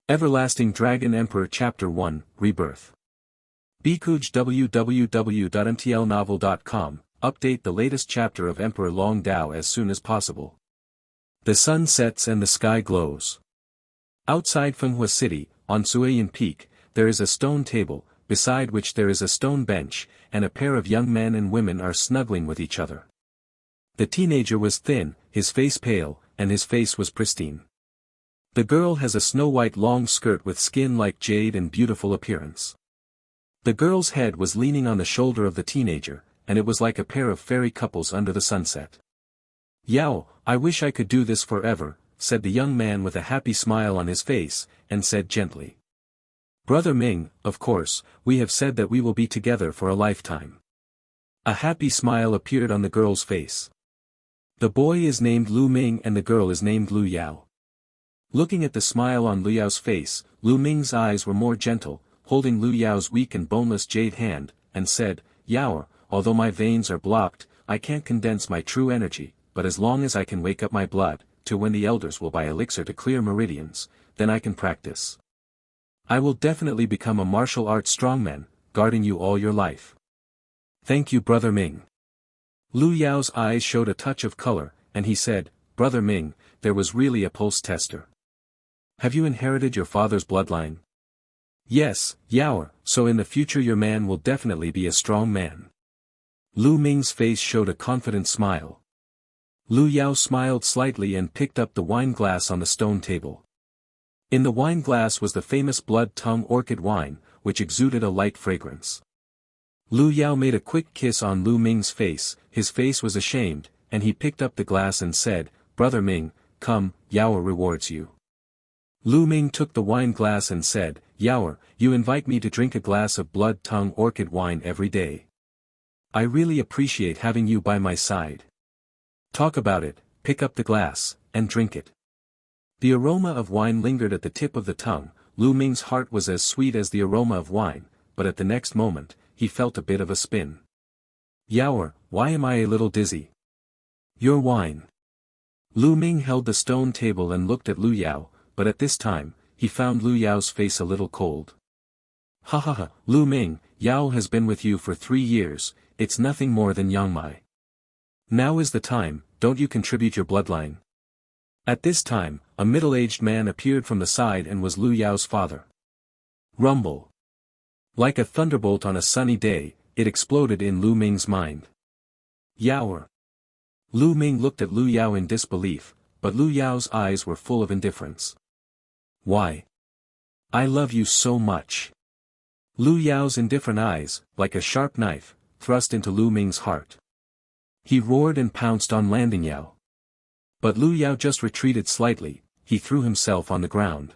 Everlasting Dragon Emperor Chapter 1, Rebirth. Bikuj www.mtlnovel.com, update the latest chapter of Emperor Long Dao as soon as possible. The sun sets and the sky glows. Outside Fenghua City, on Suiyan Peak, there is a stone table, beside which there is a stone bench, and a pair of young men and women are snuggling with each other. The teenager was thin, his face pale, and his face was pristine. The girl has a snow-white long skirt with skin like jade and beautiful appearance. The girl's head was leaning on the shoulder of the teenager, and it was like a pair of fairy couples under the sunset. "Yao, I wish I could do this forever," said the young man with a happy smile on his face, and said gently. "Brother Ming, of course, we have said that we will be together for a lifetime." A happy smile appeared on the girl's face. The boy is named Lu Ming and the girl is named Lu Yao. Looking at the smile on Lu Yao's face, Lu Ming's eyes were more gentle, holding Lu Yao's weak and boneless jade hand, and said, "Yao, although my veins are blocked, I can't condense my true energy, but as long as I can wake up my blood, to when the elders will buy elixir to clear meridians, then I can practice. I will definitely become a martial arts strongman, guarding you all your life." "Thank you, Brother Ming." Lu Yao's eyes showed a touch of color, and he said, "Brother Ming, there was really a pulse tester. Have you inherited your father's bloodline?" "Yes, Yao, so in the future your man will definitely be a strong man." Lu Ming's face showed a confident smile. Lu Yao smiled slightly and picked up the wine glass on the stone table. In the wine glass was the famous blood-tongue orchid wine, which exuded a light fragrance. Lu Yao made a quick kiss on Lu Ming's face, his face was ashamed, and he picked up the glass and said, "Brother Ming, come, Yao rewards you." Lu Ming took the wine glass and said, "Yao, you invite me to drink a glass of blood-tongue orchid wine every day. I really appreciate having you by my side. Talk about it, pick up the glass, and drink it." The aroma of wine lingered at the tip of the tongue. Lu Ming's heart was as sweet as the aroma of wine, but at the next moment, he felt a bit of a spin. "Yao, why am I a little dizzy?" "Your wine." Lu Ming held the stone table and looked at Lu Yao, but at this time, he found Lu Yao's face a little cold. "Ha ha ha, Lu Ming, Yao has been with you for 3 years, it's nothing more than Yangmai. Now is the time, don't you contribute your bloodline?" At this time, a middle-aged man appeared from the side and was Lu Yao's father. Rumble. Like a thunderbolt on a sunny day, it exploded in Lu Ming's mind. "Yao." Lu Ming looked at Lu Yao in disbelief, but Lu Yao's eyes were full of indifference. "Why? I love you so much." Lu Yao's indifferent eyes, like a sharp knife, thrust into Lu Ming's heart. He roared and pounced on landing Yao. But Lu Yao just retreated slightly, he threw himself on the ground.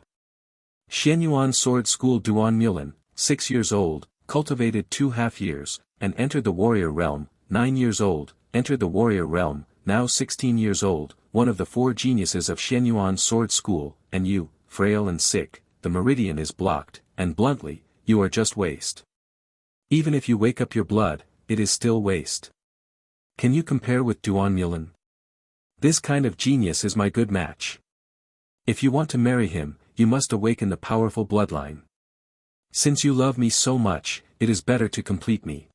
Xianyuan Sword School Duan Mulan, 6 years old, cultivated 2.5 years, and entered the warrior realm, 9 years old, entered the warrior realm, now 16 years old, one of the 4 geniuses of Xianyuan Sword School, and you, frail and sick, the meridian is blocked, and bluntly, you are just waste. Even if you wake up your blood, it is still waste. Can you compare with Duan Mulan? This kind of genius is my good match. If you want to marry him, you must awaken the powerful bloodline. Since you love me so much, it is better to complete me.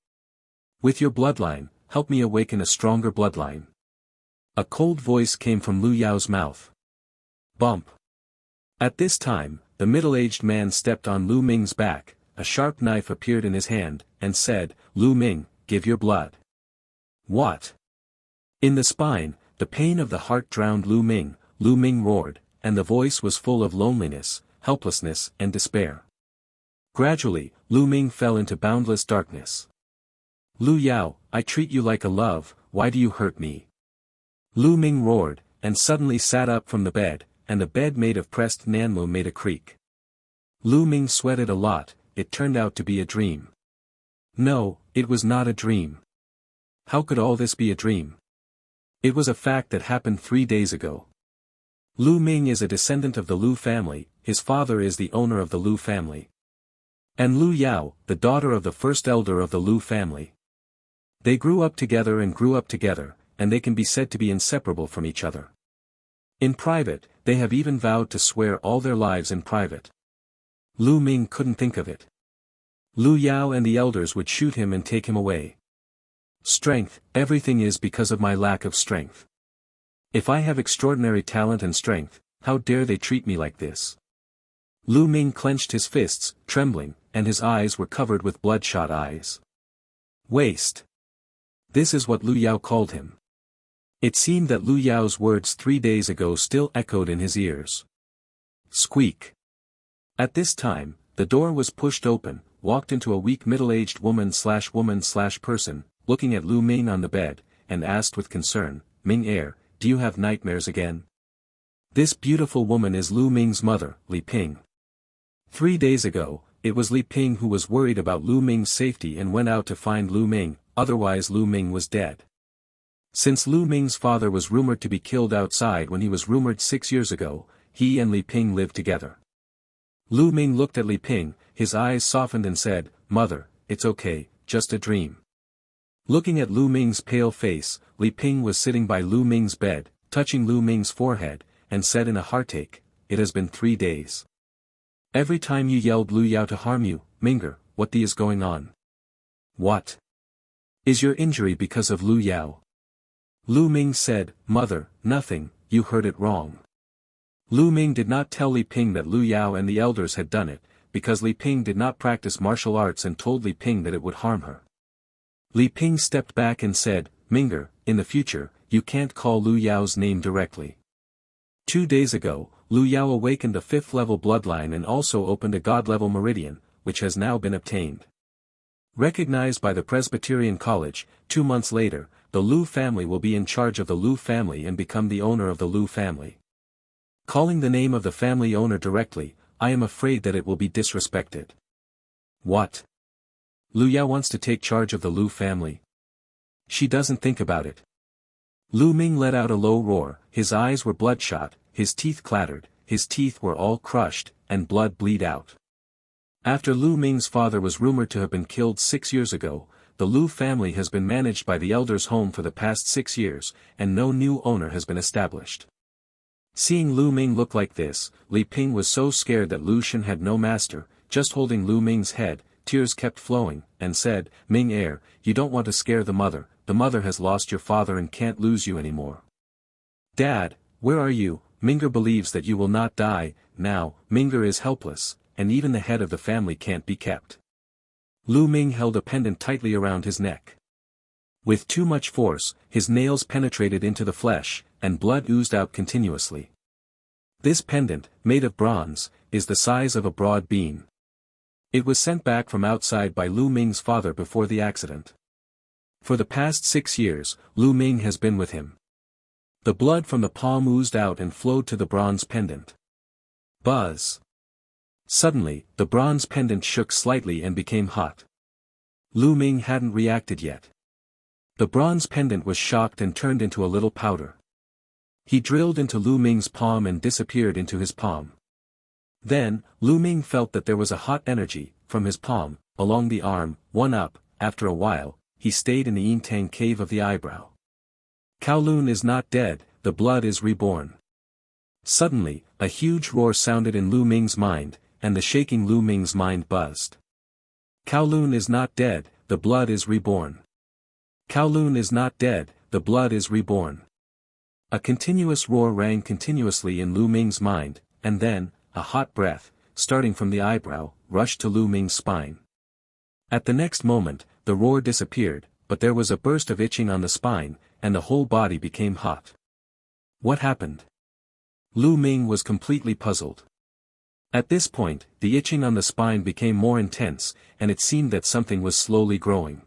With your bloodline, help me awaken a stronger bloodline." A cold voice came from Lu Yao's mouth. Bump. At this time, the middle-aged man stepped on Lu Ming's back, a sharp knife appeared in his hand, and said, "Lu Ming, give your blood." "What?" In the spine, the pain of the heart drowned Lu Ming. Lu Ming roared, and the voice was full of loneliness, helplessness and despair. Gradually, Lu Ming fell into boundless darkness. "Lu Yao, I treat you like a love, why do you hurt me?" Lu Ming roared, and suddenly sat up from the bed, and the bed made of pressed nanmu made a creak. Lu Ming sweated a lot, it turned out to be a dream. No, it was not a dream. How could all this be a dream? It was a fact that happened 3 days ago. Lu Ming is a descendant of the Lu family, his father is the owner of the Lu family. And Lu Yao, the daughter of the first elder of the Lu family. They grew up together, and they can be said to be inseparable from each other. In private, they have even vowed to swear all their lives in private. Lu Ming couldn't think of it. Lu Yao and the elders would shoot him and take him away. Strength, everything is because of my lack of strength. If I have extraordinary talent and strength, how dare they treat me like this? Lu Ming clenched his fists, trembling, and his eyes were covered with bloodshot eyes. Waste. This is what Lu Yao called him. It seemed that Lu Yao's words 3 days ago still echoed in his ears. Squeak. At this time, the door was pushed open, walked into a weak middle-aged woman/person, looking at Lu Ming on the bed, and asked with concern, Ming, do you have nightmares again? This beautiful woman is Lu Ming's mother, Li Ping. 3 days ago, it was Li Ping who was worried about Lu Ming's safety and went out to find Lu Ming, otherwise Lu Ming was dead. Since Lu Ming's father was rumored to be killed outside when he was rumored 6 years ago, he and Li Ping lived together. Lu Ming looked at Li Ping, his eyes softened and said, Mother, it's okay, just a dream. Looking at Lu Ming's pale face, Li Ping was sitting by Lu Ming's bed, touching Lu Ming's forehead, and said in a heartache, It has been 3 days. Every time you yelled Lu Yao to harm you, Minger, what the is going on? What? Is your injury because of Lu Yao? Lu Ming said, Mother, nothing, you heard it wrong. Lu Ming did not tell Li Ping that Lu Yao and the elders had done it, because Li Ping did not practice martial arts and told Li Ping that it would harm her. Li Ping stepped back and said, Minger, in the future, you can't call Lu Yao's name directly. 2 days ago, Lu Yao awakened a 5th level bloodline and also opened a god-level meridian, which has now been obtained. Recognized by the Presbyterian College, 2 months later, the Lu family will be in charge of the Lu family and become the owner of the Lu family. Calling the name of the family owner directly, I am afraid that it will be disrespected. What? Lu Yao wants to take charge of the Lu family? She doesn't think about it. Lu Ming let out a low roar, his eyes were bloodshot, his teeth clattered, his teeth were all crushed, and blood bleed out. After Lu Ming's father was rumored to have been killed 6 years ago, the Lu family has been managed by the elders' home for the past 6 years, and no new owner has been established. Seeing Lu Ming look like this, Li Ping was so scared that Lu Shen had no master, just holding Lu Ming's head, tears kept flowing, and said, Ming, you don't want to scare the mother has lost your father and can't lose you anymore. Dad, where are you? Minger believes that you will not die, now, Minger is helpless, and even the head of the family can't be kept. Lu Ming held a pendant tightly around his neck. With too much force, his nails penetrated into the flesh, and blood oozed out continuously. This pendant, made of bronze, is the size of a broad beam. It was sent back from outside by Lu Ming's father before the accident. For the past 6 years, Lu Ming has been with him. The blood from the palm oozed out and flowed to the bronze pendant. Buzz! Suddenly, the bronze pendant shook slightly and became hot. Lu Ming hadn't reacted yet. The bronze pendant was shocked and turned into a little powder. He drilled into Lu Ming's palm and disappeared into his palm. Then, Lu Ming felt that there was a hot energy, from his palm, along the arm, one up. After a while, he stayed in the Yintang cave of the eyebrow. Kowloon is not dead, the blood is reborn. Suddenly, a huge roar sounded in Lu Ming's mind, and the shaking Lu Ming's mind buzzed. Kowloon is not dead, the blood is reborn. Kowloon is not dead, the blood is reborn. A continuous roar rang continuously in Lu Ming's mind, and then, a hot breath, starting from the eyebrow, rushed to Lu Ming's spine. At the next moment, the roar disappeared, but there was a burst of itching on the spine, and the whole body became hot. What happened? Lu Ming was completely puzzled. At this point, the itching on the spine became more intense, and it seemed that something was slowly growing.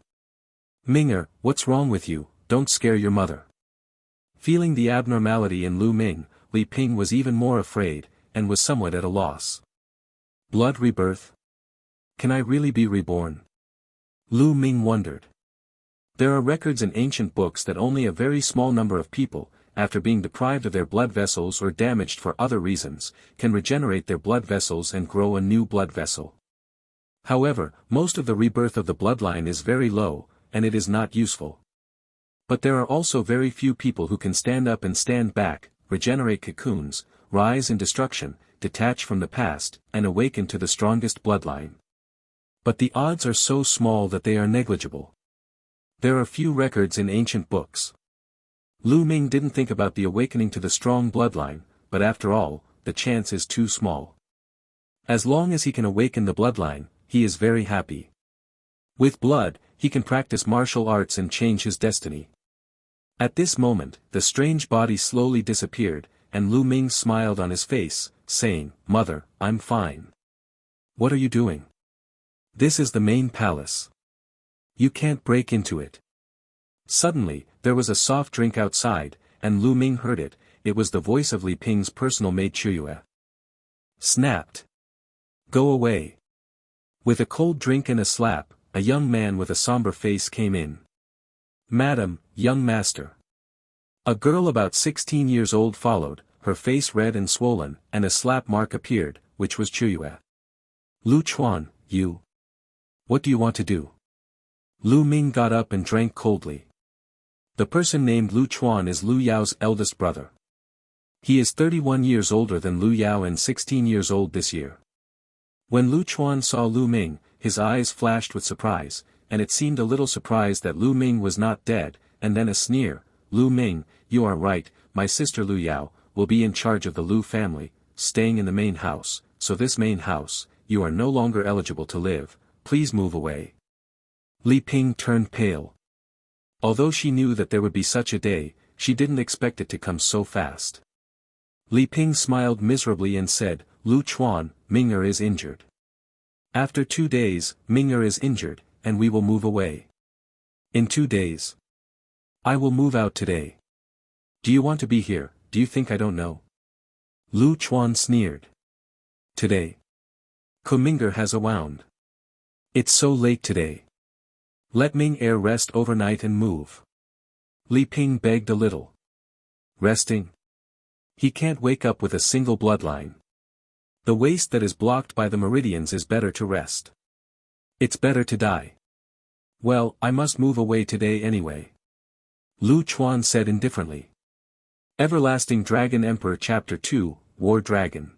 Minger, what's wrong with you? Don't scare your mother. Feeling the abnormality in Lu Ming, Li Ping was even more afraid, and was somewhat at a loss. Blood rebirth? Can I really be reborn? Lu Ming wondered. There are records in ancient books that only a very small number of people, after being deprived of their blood vessels or damaged for other reasons, can regenerate their blood vessels and grow a new blood vessel. However, most of the rebirth of the bloodline is very low, and it is not useful. But there are also very few people who can stand up and stand back, regenerate cocoons, rise in destruction, detach from the past, and awaken to the strongest bloodline. But the odds are so small that they are negligible. There are few records in ancient books. Lu Ming didn't think about the awakening to the strong bloodline, but after all, the chance is too small. As long as he can awaken the bloodline, he is very happy. With blood, he can practice martial arts and change his destiny. At this moment, the strange body slowly disappeared, and Lu Ming smiled on his face, saying, "Mother, I'm fine." "What are you doing?" "This is the main palace. You can't break into it." Suddenly, there was a soft drink outside, and Lu Ming heard it. It was the voice of Li Ping's personal maid Chuyue. Snapped. "Go away." With a cold drink and a slap, a young man with a somber face came in. "Madam, young master." A girl about 16 years old followed, her face red and swollen, and a slap mark appeared, which was Chuyue. "Lu Chuan, you. What do you want to do?" Lu Ming got up and drank coldly. The person named Lu Chuan is Lu Yao's eldest brother. He is 31 years older than Lu Yao and 16 years old this year. When Lu Chuan saw Lu Ming, his eyes flashed with surprise, and it seemed a little surprised that Lu Ming was not dead, and then a sneer. "Lu Ming, you are right, my sister Lu Yao, will be in charge of the Lu family, staying in the main house, so this main house, you are no longer eligible to live, please move away." Li Ping turned pale. Although she knew that there would be such a day, she didn't expect it to come so fast. Li Ping smiled miserably and said, "Lu Chuan, Ming'er is injured. After 2 days, Ming'er is injured, and we will move away." "In 2 days? I will move out today. Do you want to be here? Do you think I don't know?" Lu Chuan sneered. "Today? Ming'er has a wound. It's so late today. Let Ming'er rest overnight and move." Li Ping begged a little. "Resting? He can't wake up with a single bloodline. The waste that is blocked by the meridians is better to rest. It's better to die." "Well, I must move away today anyway," Lu Chuan said indifferently. Everlasting Dragon Emperor Chapter 2, War Dragon.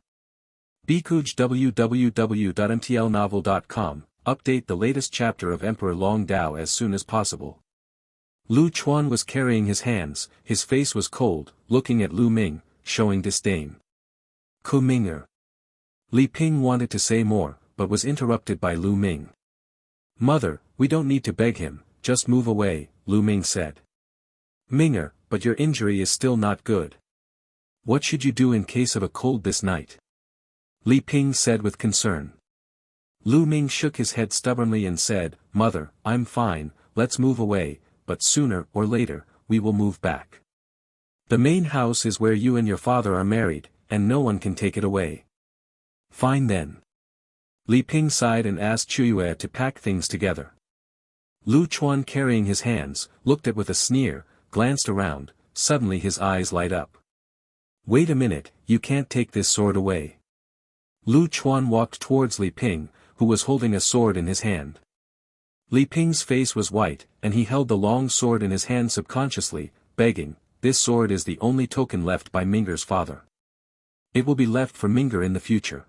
Bikuj www.mtlnovel.com, update the latest chapter of Emperor Long Dao as soon as possible. Lu Chuan was carrying his hands, his face was cold, looking at Lu Ming, showing disdain. "Ming'er." Li Ping wanted to say more, but was interrupted by Lu Ming. "Mother, we don't need to beg him, just move away," Lu Ming said. "Ming'er, but your injury is still not good. What should you do in case of a cold this night?" Li Ping said with concern. Lu Ming shook his head stubbornly and said, "Mother, I'm fine, let's move away, but sooner or later, we will move back. The main house is where you and your father are married, and no one can take it away." "Fine then." Li Ping sighed and asked Chuyue to pack things together. Lu Chuan, carrying his hands, looked at with a sneer, glanced around, suddenly his eyes light up. "Wait a minute, you can't take this sword away." Lu Chuan walked towards Li Ping, who was holding a sword in his hand. Li Ping's face was white, and he held the long sword in his hand subconsciously, begging, "This sword is the only token left by Ming'er's father. It will be left for Ming'er in the future.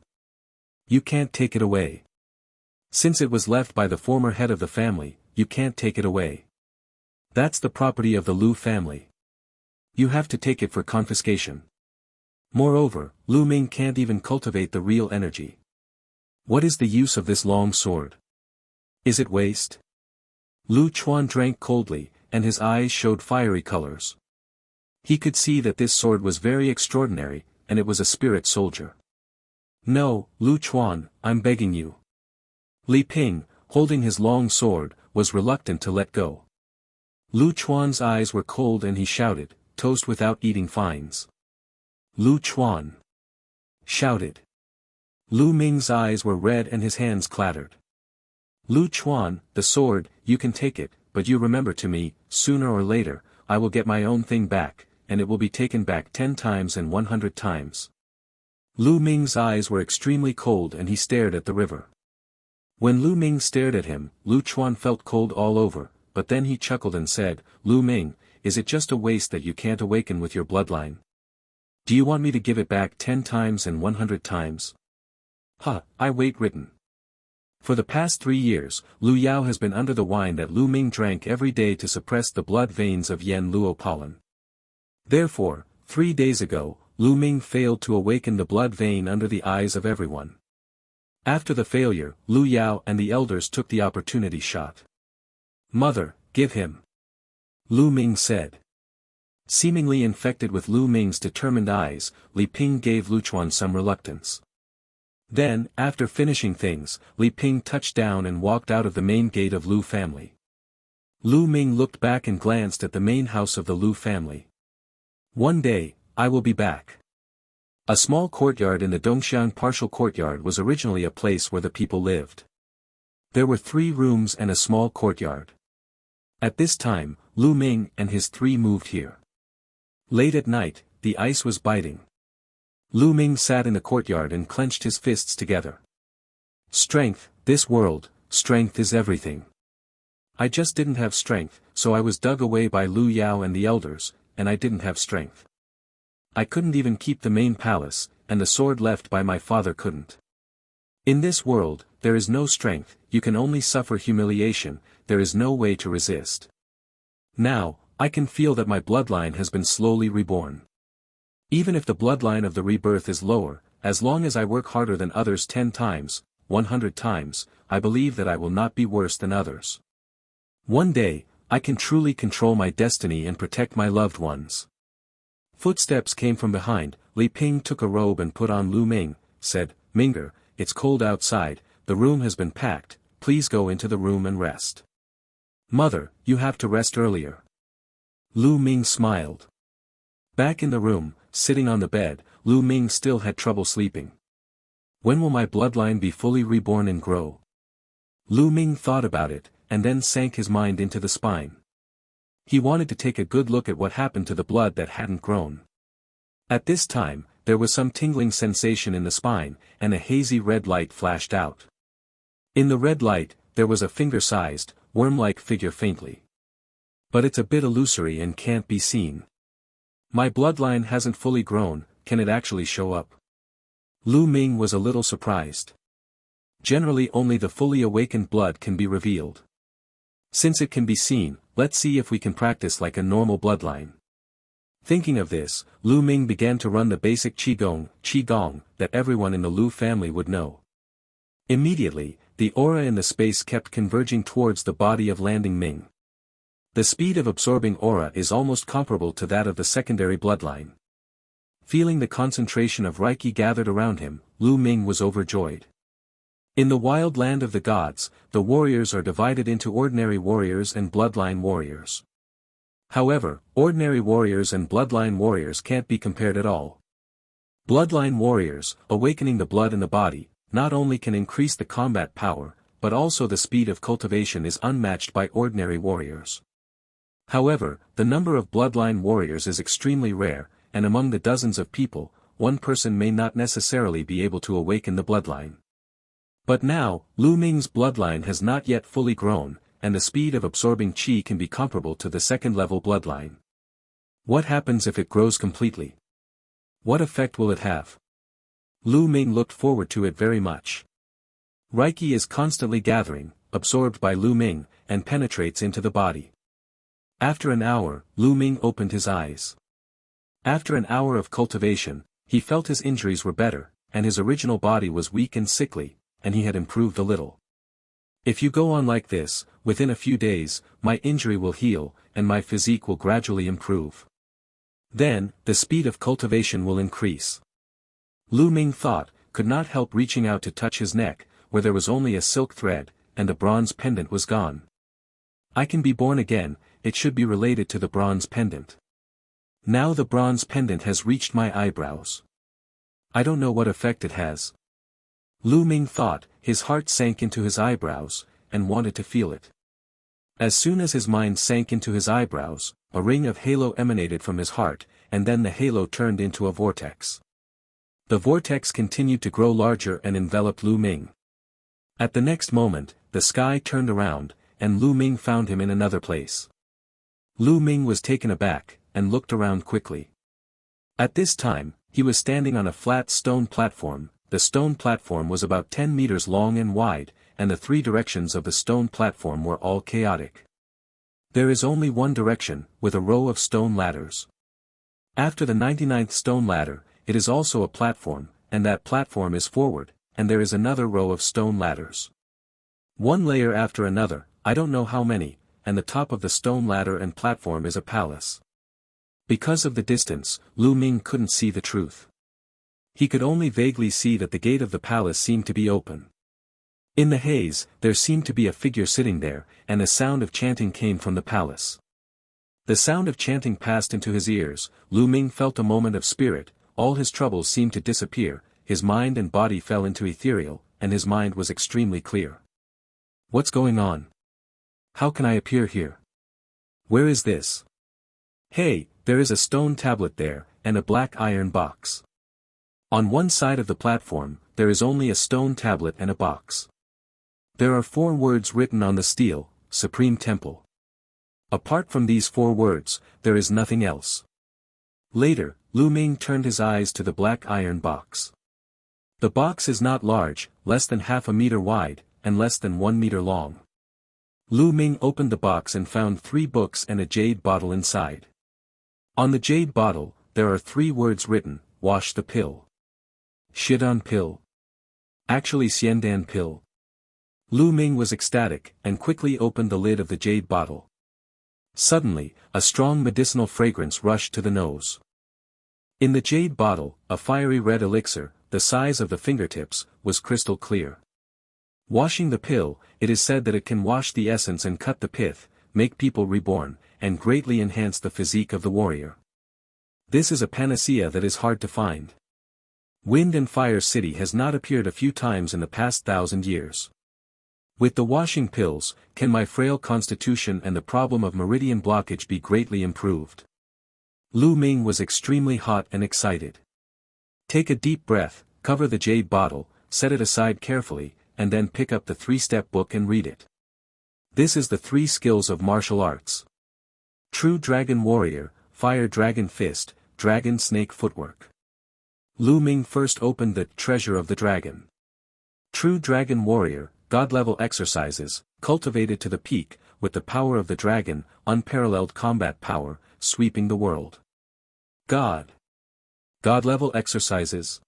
You can't take it away. Since it was left by the former head of the family, you can't take it away. That's the property of the Lu family. You have to take it for confiscation. Moreover, Lu Ming can't even cultivate the real energy. What is the use of this long sword? Is it waste?" Lu Chuan drank coldly, and his eyes showed fiery colors. He could see that this sword was very extraordinary, and it was a spirit soldier. "No, Lu Chuan, I'm begging you." Li Ping, holding his long sword, was reluctant to let go. Lu Chuan's eyes were cold and he shouted, "Toast without eating fines." Lu Chuan shouted. Lu Ming's eyes were red and his hands clattered. "Lu Chuan, the sword, you can take it, but you remember to me, sooner or later, I will get my own thing back, and it will be taken back 10 times and 100 times. Lu Ming's eyes were extremely cold and he stared at the river. When Lu Ming stared at him, Lu Chuan felt cold all over, but then he chuckled and said, "Lu Ming, is it just a waste that you can't awaken with your bloodline? Do you want me to give it back 10 times and 100 times? I wait written. For the past 3 years, Lu Yao has been under the wine that Lu Ming drank every day to suppress the blood veins of Yen Luo pollen. Therefore, 3 days ago, Lu Ming failed to awaken the blood vein under the eyes of everyone. After the failure, Lu Yao and the elders took the opportunity shot. Mother, give him. Lu Ming said. Seemingly infected with Lu Ming's determined eyes, Li Ping gave Lu Chuan some reluctance. Then, after finishing things, Li Ping touched down and walked out of the main gate of Lu family. Lu Ming looked back and glanced at the main house of the Lu family. One day, I will be back. A small courtyard in the Dongxiang partial courtyard was originally a place where the people lived. There were 3 rooms and a small courtyard. At this time, Lu Ming and his 3 moved here. Late at night, the ice was biting. Lu Ming sat in the courtyard and clenched his fists together. Strength, this world, strength is everything. I just didn't have strength, so I was dug away by Lu Yao and the elders, and I didn't have strength. I couldn't even keep the main palace, and the sword left by my father couldn't. In this world, there is no strength, you can only suffer humiliation, there is no way to resist. Now, I can feel that my bloodline has been slowly reborn. Even if the bloodline of the rebirth is lower, as long as I work harder than others 10 times, 100 times, I believe that I will not be worse than others. One day, I can truly control my destiny and protect my loved ones. Footsteps came from behind. Li Ping took a robe and put on Lu Ming, said, Minger, it's cold outside, the room has been packed, please go into the room and rest. Mother, you have to rest earlier. Lu Ming smiled. Back in the room, sitting on the bed, Lu Ming still had trouble sleeping. When will my bloodline be fully reborn and grow? Lu Ming thought about it, and then sank his mind into the spine. He wanted to take a good look at what happened to the blood that hadn't grown. At this time, there was some tingling sensation in the spine, and a hazy red light flashed out. In the red light, there was a finger-sized, worm-like figure faintly. But it's a bit illusory and can't be seen. My bloodline hasn't fully grown, can it actually show up? Lu Ming was a little surprised. Generally only the fully awakened blood can be revealed. Since it can be seen, let's see if we can practice like a normal bloodline. Thinking of this, Lu Ming began to run the basic Qigong, that everyone in the Lu family would know. Immediately, the aura in the space kept converging towards the body of Landing Ming. The speed of absorbing aura is almost comparable to that of the secondary bloodline. Feeling the concentration of Reiki gathered around him, Lu Ming was overjoyed. In the wild land of the gods, the warriors are divided into ordinary warriors and bloodline warriors. However, ordinary warriors and bloodline warriors can't be compared at all. Bloodline warriors, awakening the blood in the body, not only can increase the combat power, but also the speed of cultivation is unmatched by ordinary warriors. However, the number of bloodline warriors is extremely rare, and among the dozens of people, one person may not necessarily be able to awaken the bloodline. But now, Lu Ming's bloodline has not yet fully grown, and the speed of absorbing qi can be comparable to the second-level bloodline. What happens if it grows completely? What effect will it have? Lu Ming looked forward to it very much. Reiki is constantly gathering, absorbed by Lu Ming, and penetrates into the body. After an hour, Lu Ming opened his eyes. After an hour of cultivation, he felt his injuries were better, and his original body was weak and sickly, and he had improved a little. If you go on like this, within a few days, my injury will heal, and my physique will gradually improve. Then, the speed of cultivation will increase. Lu Ming thought, could not help reaching out to touch his neck, where there was only a silk thread, and the bronze pendant was gone. I can be born again, it should be related to the bronze pendant. Now the bronze pendant has reached my eyebrows. I don't know what effect it has. Lu Ming thought, his heart sank into his eyebrows, and wanted to feel it. As soon as his mind sank into his eyebrows, a ring of halo emanated from his heart, and then the halo turned into a vortex. The vortex continued to grow larger and enveloped Lu Ming. At the next moment, the sky turned around, and Lu Ming found him in another place. Lu Ming was taken aback, and looked around quickly. At this time, He was standing on a flat stone platform. The stone platform was about 10 meters long and wide, and the three directions of the stone platform were all chaotic. There is only one direction, with a row of stone ladders. After the 99th stone ladder, it is also a platform, and that platform is forward, and there is another row of stone ladders. One layer after another, I don't know how many, and the top of the stone ladder and platform is a palace. Because of the distance, Lu Ming couldn't see the truth. He could only vaguely see that the gate of the palace seemed to be open. In the haze, there seemed to be a figure sitting there, and a sound of chanting came from the palace. The sound of chanting passed into his ears. Lu Ming felt a moment of spirit, all his troubles seemed to disappear, his mind and body fell into ethereal, and his mind was extremely clear. What's going on? How can I appear here? Where is this? Hey, there is a stone tablet there, and a black iron box. On one side of the platform, there is only a stone tablet and a box. There are 4 words written on the steel, Supreme Temple. Apart from these 4 words, there is nothing else. Later, Lu Ming turned his eyes to the black iron box. The box is not large, less than half a meter wide, and less than 1 meter long. Lu Ming opened the box and found 3 books and a jade bottle inside. On the jade bottle, there are 3 words written, wash the pill. Shidan pill. Actually Xiandan pill. Lu Ming was ecstatic, and quickly opened the lid of the jade bottle. Suddenly, a strong medicinal fragrance rushed to the nose. In the jade bottle, a fiery red elixir, the size of the fingertips, was crystal clear. Washing the pill, it is said that it can wash the essence and cut the pith, make people reborn, and greatly enhance the physique of the warrior. This is a panacea that is hard to find. Wind and Fire City has not appeared a few times in the past 1,000 years. With the washing pills, can my frail constitution and the problem of meridian blockage be greatly improved? Lu Ming was extremely hot and excited. Take a deep breath, cover the jade bottle, set it aside carefully, and then pick up the 3-step book and read it. This is the 3 skills of martial arts. True Dragon Warrior, Fire Dragon Fist, Dragon Snake Footwork. Lu Ming first opened the Treasure of the Dragon. True Dragon Warrior, God-level exercises, cultivated to the peak, with the power of the dragon, unparalleled combat power, sweeping the world. God-level exercises.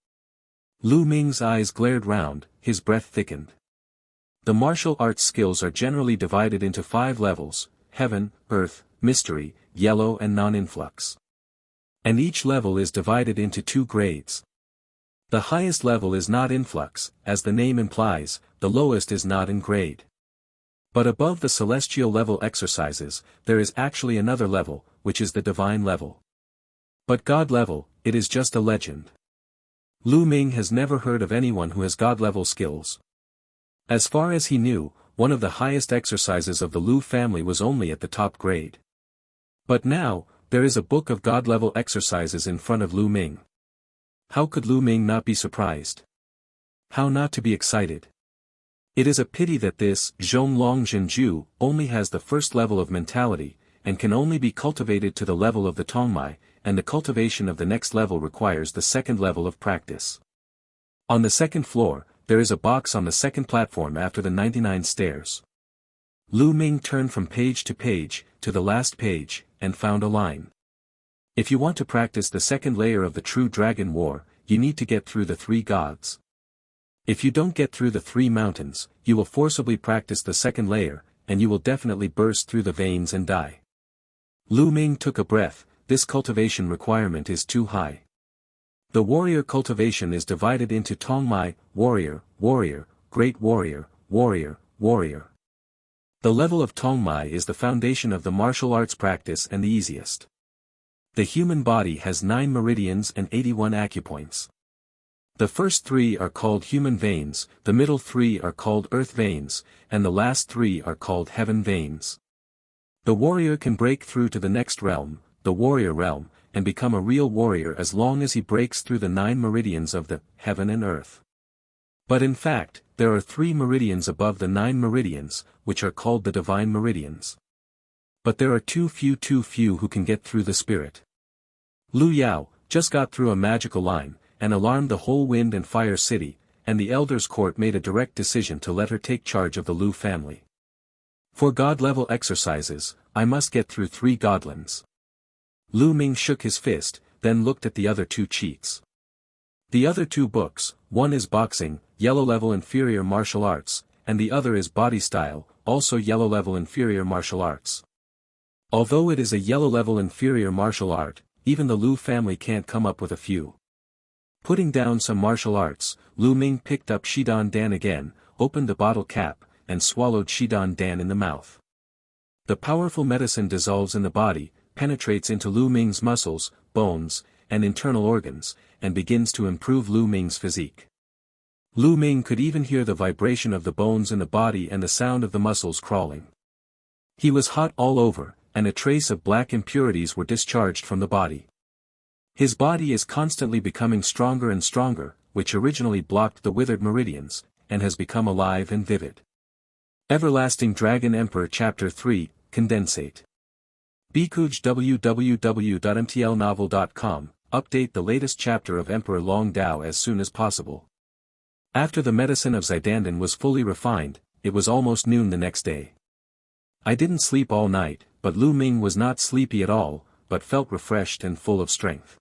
Lu Ming's eyes glared round, his breath thickened. The martial arts skills are generally divided into 5 levels, heaven, earth, mystery, yellow and non-influx. And each level is divided into 2 grades. The highest level is not influx, as the name implies, the lowest is not in grade. But above the celestial level exercises, there is actually another level, which is the divine level. But God level, it is just a legend. Lu Ming has never heard of anyone who has God-level skills. As far as he knew, one of the highest exercises of the Lu family was only at the top grade. But now, there is a book of God-level exercises in front of Lu Ming. How could Lu Ming not be surprised? How not to be excited? It is a pity that this Zhonglong Zhenju only has the first level of mentality, and can only be cultivated to the level of the Tongmai, and the cultivation of the next level requires the second level of practice. On the second floor, there is a box on the second platform after the 99 stairs. Lu Ming turned from page to page, to the last page, and found a line. If you want to practice the second layer of the true dragon war, you need to get through the 3 gods. If you don't get through the 3 mountains, you will forcibly practice the second layer, and you will definitely burst through the veins and die. Lu Ming took a breath. This cultivation requirement is too high. The warrior cultivation is divided into Tongmai, warrior, warrior, great warrior, warrior, warrior. The level of Tongmai is the foundation of the martial arts practice and the easiest. The human body has 9 meridians and 81 acupoints. The first 3 are called human veins, the middle 3 are called earth veins, and the last 3 are called heaven veins. The warrior can break through to the next realm, the warrior realm, and become a real warrior as long as he breaks through the 9 meridians of the heaven and earth. But in fact, there are 3 meridians above the 9 meridians, which are called the divine meridians. But there are too few who can get through the spirit. Lu Yao, just got through a magical line, and alarmed the whole wind and fire city, and the elders' court made a direct decision to let her take charge of the Lu family. For god-level exercises, I must get through 3 godlings. Lu Ming shook his fist, then looked at the other 2 cheats. The other 2 books, one is boxing, yellow-level inferior martial arts, and the other is body style, also yellow-level inferior martial arts. Although it is a yellow-level inferior martial art, even the Lu family can't come up with a few. Putting down some martial arts, Lu Ming picked up Shidan Dan again, opened the bottle cap, and swallowed Shidan Dan in the mouth. The powerful medicine dissolves in the body, penetrates into Lu Ming's muscles, bones, and internal organs, and begins to improve Lu Ming's physique. Lu Ming could even hear the vibration of the bones in the body and the sound of the muscles crawling. He was hot all over, and a trace of black impurities were discharged from the body. His body is constantly becoming stronger and stronger, which originally blocked the withered meridians, and has become alive and vivid. Everlasting Dragon Emperor Chapter 3, Condensate. Bikuj www.mtlnovel.com, update the latest chapter of Emperor Long Dao as soon as possible. After the medicine of Zidandan was fully refined, it was almost noon the next day. I didn't sleep all night, but Lu Ming was not sleepy at all, but felt refreshed and full of strength.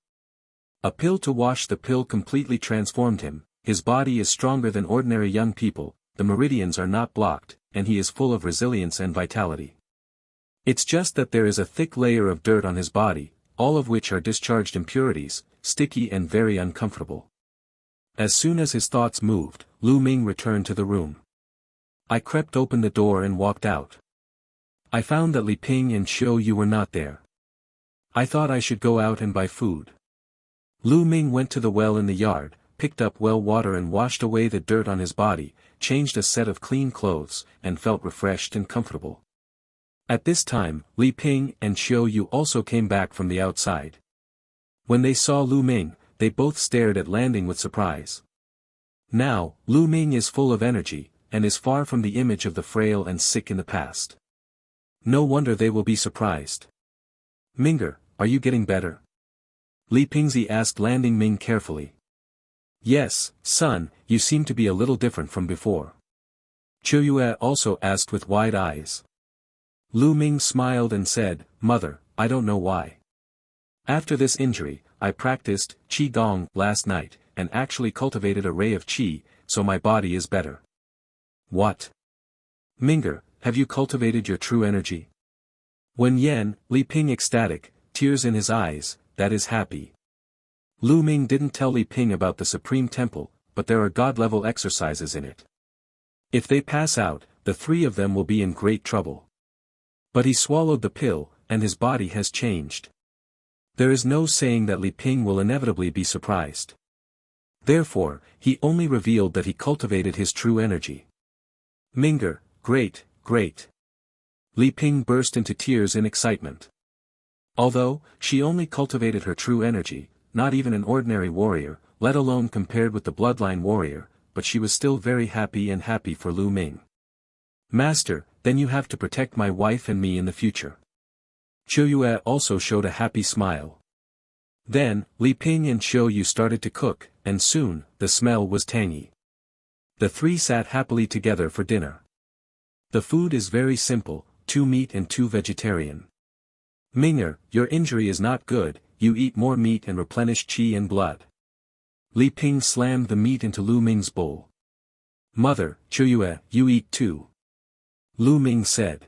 A pill to wash the pill completely transformed him. His body is stronger than ordinary young people, the meridians are not blocked, and he is full of resilience and vitality. It's just that there is a thick layer of dirt on his body, all of which are discharged impurities, sticky and very uncomfortable. As soon as his thoughts moved, Lu Ming returned to the room. I crept open the door and walked out. I found that Li Ping and Xiu Yu were not there. I thought I should go out and buy food. Lu Ming went to the well in the yard, picked up well water and washed away the dirt on his body, changed a set of clean clothes, and felt refreshed and comfortable. At this time, Li Ping and Xiu Yu also came back from the outside. When they saw Lu Ming, they both stared at Landing with surprise. Now, Lu Ming is full of energy, and is far from the image of the frail and sick in the past. No wonder they will be surprised. Minger, are you getting better? Li Pingzi asked Landing Ming carefully. Yes, son, you seem to be a little different from before. Qiu Yue also asked with wide eyes. Lu Ming smiled and said, Mother, I don't know why. After this injury, I practiced Qi Gong last night, and actually cultivated a ray of Qi, so my body is better. What? Minger, have you cultivated your true energy? Wen Yan, Li Ping ecstatic, tears in his eyes, that is happy. Lu Ming didn't tell Li Ping about the Supreme Temple, but there are god-level exercises in it. If they pass out, the 3 of them will be in great trouble. But he swallowed the pill, and his body has changed. There is no saying that Li Ping will inevitably be surprised. Therefore, he only revealed that he cultivated his true energy. Minger, great, great. Li Ping burst into tears in excitement. Although, she only cultivated her true energy, not even an ordinary warrior, let alone compared with the bloodline warrior, but she was still very happy for Lu Ming. Master, then you have to protect my wife and me in the future. Qiu Yue also showed a happy smile. Then, Li Ping and Xiu Yu started to cook, and soon, the smell was tangy. The 3 sat happily together for dinner. The food is very simple, 2 meat and 2 vegetarian. Minger, your injury is not good, you eat more meat and replenish qi and blood. Li Ping slammed the meat into Lu Ming's bowl. Mother, Qiu Yue, you eat too. Lu Ming said.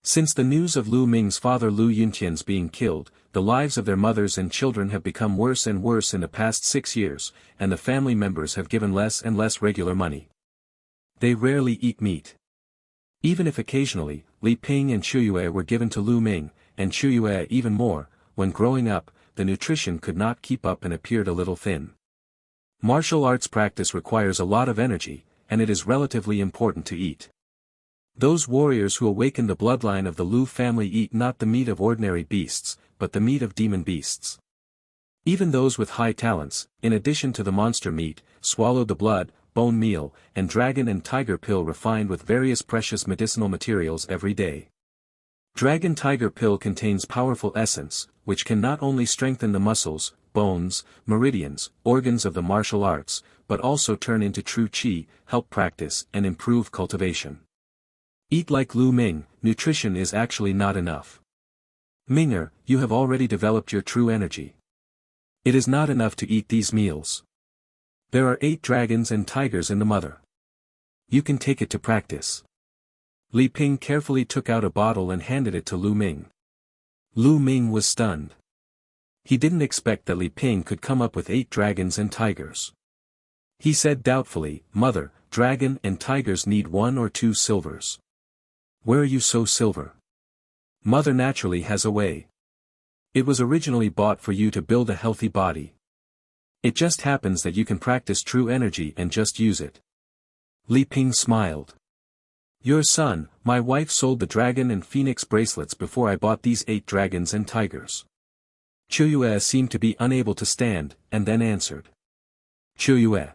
Since the news of Lu Ming's father Lu Yuntian's being killed, the lives of their mothers and children have become worse and worse in the past 6 years, and the family members have given less and less regular money. They rarely eat meat. Even if occasionally, Li Ping and Qiu Yue were given to Lu Ming, and Qiu Yue even more, when growing up, the nutrition could not keep up and appeared a little thin. Martial arts practice requires a lot of energy, and it is relatively important to eat. Those warriors who awaken the bloodline of the Lu family eat not the meat of ordinary beasts, but the meat of demon beasts. Even those with high talents, in addition to the monster meat, swallow the blood, bone meal, and dragon and tiger pill refined with various precious medicinal materials every day. Dragon tiger pill contains powerful essence, which can not only strengthen the muscles, bones, meridians, organs of the martial arts, but also turn into true qi, help practice and improve cultivation. Eat like Lu Ming, nutrition is actually not enough. Ming'er, you have already developed your true energy. It is not enough to eat these meals. There are 8 dragons and tigers in the mother. You can take it to practice. Li Ping carefully took out a bottle and handed it to Lu Ming. Lu Ming was stunned. He didn't expect that Li Ping could come up with 8 dragons and tigers. He said doubtfully, "Mother, dragon and tigers need 1 or 2 silvers. Where are you so silver? Mother naturally has a way. It was originally bought for you to build a healthy body. It just happens that you can practice true energy and just use it." Li Ping smiled. "Your son, my wife sold the dragon and phoenix bracelets before I bought these 8 dragons and tigers." Chuyue seemed to be unable to stand, and then answered. "Chuyue."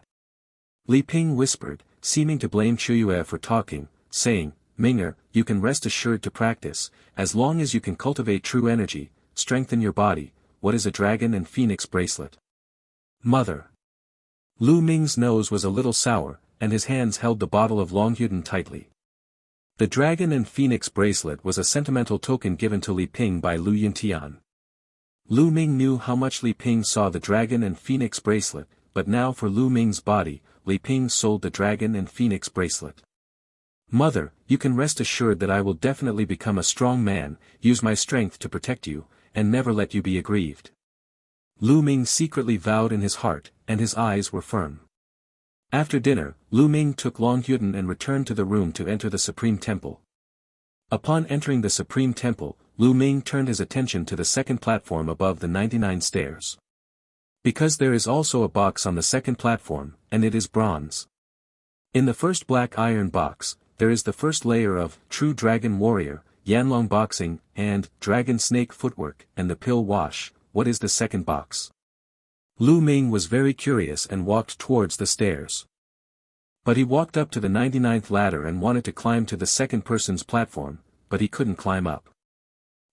Li Ping whispered, seeming to blame Chuyue for talking, saying, "Ming'er, you can rest assured to practice, as long as you can cultivate true energy, strengthen your body. What is a dragon and phoenix bracelet?" "Mother." Lu Ming's nose was a little sour, and his hands held the bottle of Longhuden tightly. The dragon and phoenix bracelet was a sentimental token given to Li Ping by Lu Yuntian. Lu Ming knew how much Li Ping saw the dragon and phoenix bracelet, but now for Lu Ming's body, Li Ping sold the dragon and phoenix bracelet. "Mother, you can rest assured that I will definitely become a strong man, use my strength to protect you, and never let you be aggrieved." Lu Ming secretly vowed in his heart, and his eyes were firm. After dinner, Lu Ming took Longhuden and returned to the room to enter the Supreme Temple. Upon entering the Supreme Temple, Lu Ming turned his attention to the second platform above the 99 stairs. Because there is also a box on the second platform, and it is bronze. In the first black iron box, there is the first layer of True Dragon Warrior, Yanlong Boxing, and Dragon Snake Footwork, and the Pill Wash. What is the second box? Lu Ming was very curious and walked towards the stairs. But he walked up to the 99th ladder and wanted to climb to the second person's platform, but he couldn't climb up.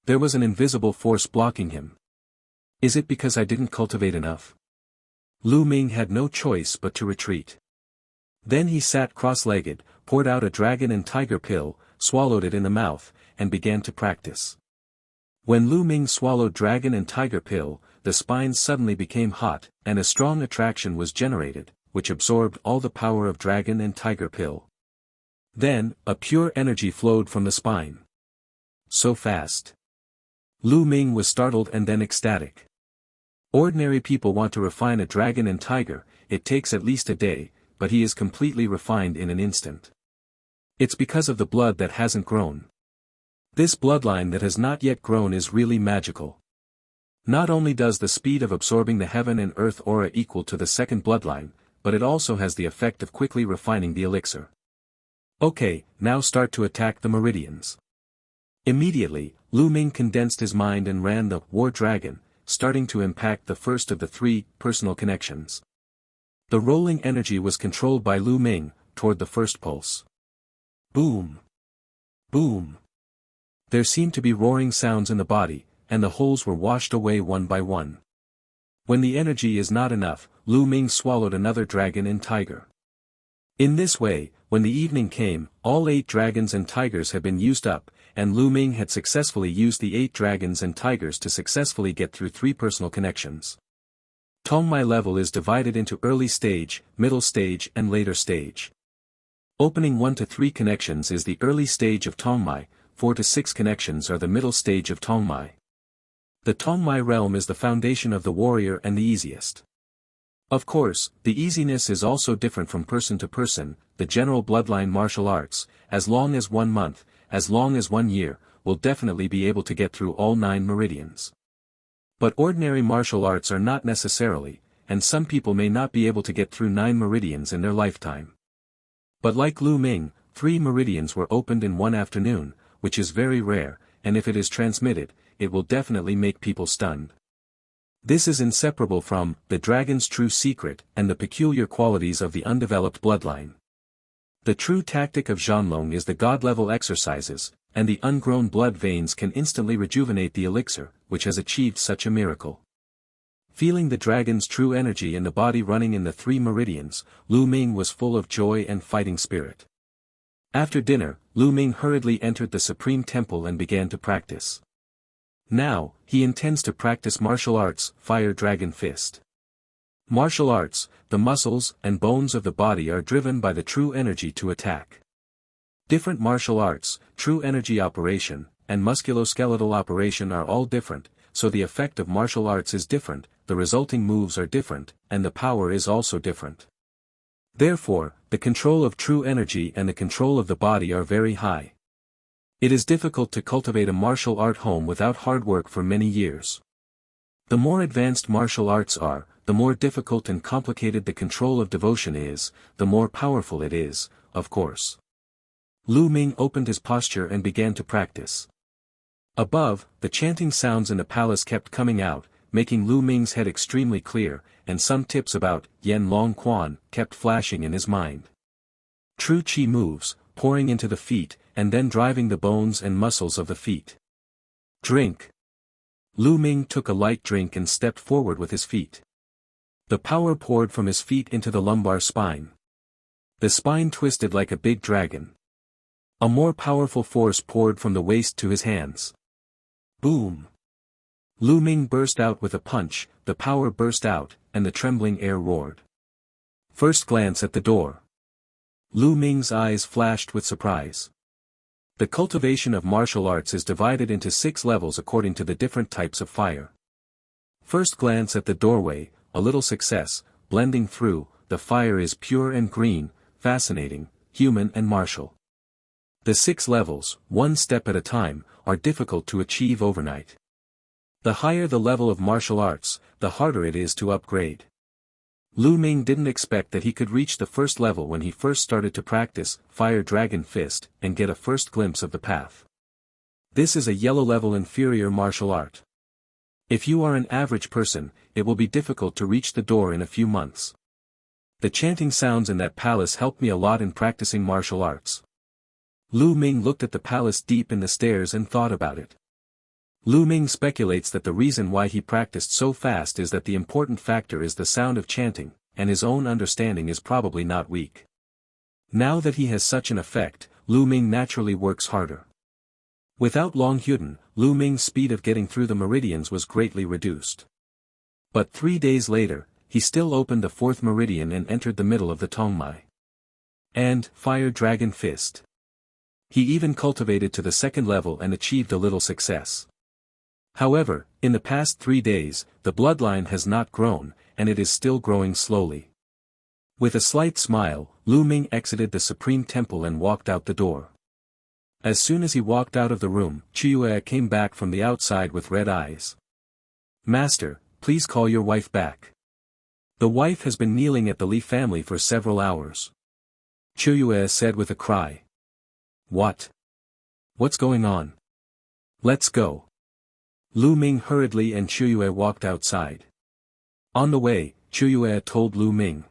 There was an invisible force blocking him. Is it because I didn't cultivate enough? Lu Ming had no choice but to retreat. Then he sat cross-legged, poured out a dragon and tiger pill, swallowed it in the mouth, and began to practice. When Lu Ming swallowed dragon and tiger pill, the spine suddenly became hot, and a strong attraction was generated, which absorbed all the power of dragon and tiger pill. Then, a pure energy flowed from the spine. So fast. Lu Ming was startled and then ecstatic. Ordinary people want to refine a dragon and tiger, it takes at least a day, but he is completely refined in an instant. It's because of the blood that hasn't grown. This bloodline that has not yet grown is really magical. Not only does the speed of absorbing the heaven and earth aura equal to the second bloodline, but it also has the effect of quickly refining the elixir. Okay, now start to attack the meridians. Immediately, Lu Ming condensed his mind and ran the War Dragon, starting to impact the first of the 3 personal connections. The rolling energy was controlled by Lu Ming, toward the first pulse. Boom! Boom! There seemed to be roaring sounds in the body, and the holes were washed away one by one. When the energy is not enough, Lu Ming swallowed another dragon and tiger. In this way, when the evening came, all 8 dragons and tigers had been used up, and Lu Ming had successfully used the 8 dragons and tigers to successfully get through 3 personal connections. Tongmai level is divided into early stage, middle stage and later stage. Opening 1 to 3 connections is the early stage of Tongmai, 4 to 6 connections are the middle stage of Tongmai. The Tongmai realm is the foundation of the warrior and the easiest. Of course, the easiness is also different from person to person. The general bloodline martial arts, as long as 1 month, as long as 1 year, will definitely be able to get through all 9 meridians. But ordinary martial arts are not necessarily, and some people may not be able to get through 9 meridians in their lifetime. But like Lu Ming, 3 meridians were opened in 1 afternoon, which is very rare, and if it is transmitted, it will definitely make people stunned. This is inseparable from the dragon's true secret and the peculiar qualities of the undeveloped bloodline. The true tactic of Zhanlong is the god-level exercises, and the ungrown blood veins can instantly rejuvenate the elixir, which has achieved such a miracle. Feeling the dragon's true energy in the body running in the 3 meridians, Lu Ming was full of joy and fighting spirit. After dinner, Lu Ming hurriedly entered the Supreme Temple and began to practice. Now, he intends to practice martial arts, Fire Dragon Fist. Martial arts, the muscles and bones of the body are driven by the true energy to attack. Different martial arts, true energy operation, and musculoskeletal operation are all different, so the effect of martial arts is different, the resulting moves are different, and the power is also different. Therefore, the control of true energy and the control of the body are very high. It is difficult to cultivate a martial art home without hard work for many years. The more advanced martial arts are, the more difficult and complicated the control of devotion is, the more powerful it is, of course. Lu Ming opened his posture and began to practice. Above, the chanting sounds in the palace kept coming out, making Lu Ming's head extremely clear, and some tips about Yen Long Quan kept flashing in his mind. True Qi moves, pouring into the feet, and then driving the bones and muscles of the feet. Drink. Lu Ming took a light drink and stepped forward with his feet. The power poured from his feet into the lumbar spine. The spine twisted like a big dragon. A more powerful force poured from the waist to his hands. Boom! Lu Ming burst out with a punch, the power burst out, and the trembling air roared. First glance at the door. Lu Ming's eyes flashed with surprise. The cultivation of martial arts is divided into 6 levels according to the different types of fire. First glance at the doorway, a little success, blending through, the fire is pure and green, fascinating, human and martial. The 6 levels, one step at a time, are difficult to achieve overnight. The higher the level of martial arts, the harder it is to upgrade. Lu Ming didn't expect that he could reach the first level when he first started to practice Fire Dragon Fist and get a first glimpse of the path. This is a yellow level inferior martial art. If you are an average person, it will be difficult to reach the door in a few months. The chanting sounds in that palace helped me a lot in practicing martial arts. Lu Ming looked at the palace deep in the stairs and thought about it. Lu Ming speculates that the reason why he practiced so fast is that the important factor is the sound of chanting, and his own understanding is probably not weak. Now that he has such an effect, Lu Ming naturally works harder. Without Long Huden, Lu Ming's speed of getting through the meridians was greatly reduced. But 3 days later, he still opened the 4th meridian and entered the middle of the Tongmai. And Fire Dragon Fist. He even cultivated to the 2nd level and achieved a little success. However, in the past 3 days, the bloodline has not grown, and it is still growing slowly. With a slight smile, Lu Ming exited the Supreme Temple and walked out the door. As soon as he walked out of the room, Chuyue came back from the outside with red eyes. "Master, please call your wife back. The wife has been kneeling at the Li family for several hours." Chuyue said with a cry. "What? What's going on? Let's go." Lu Ming hurriedly and Chuyue walked outside. On the way, Chuyue told Lu Ming.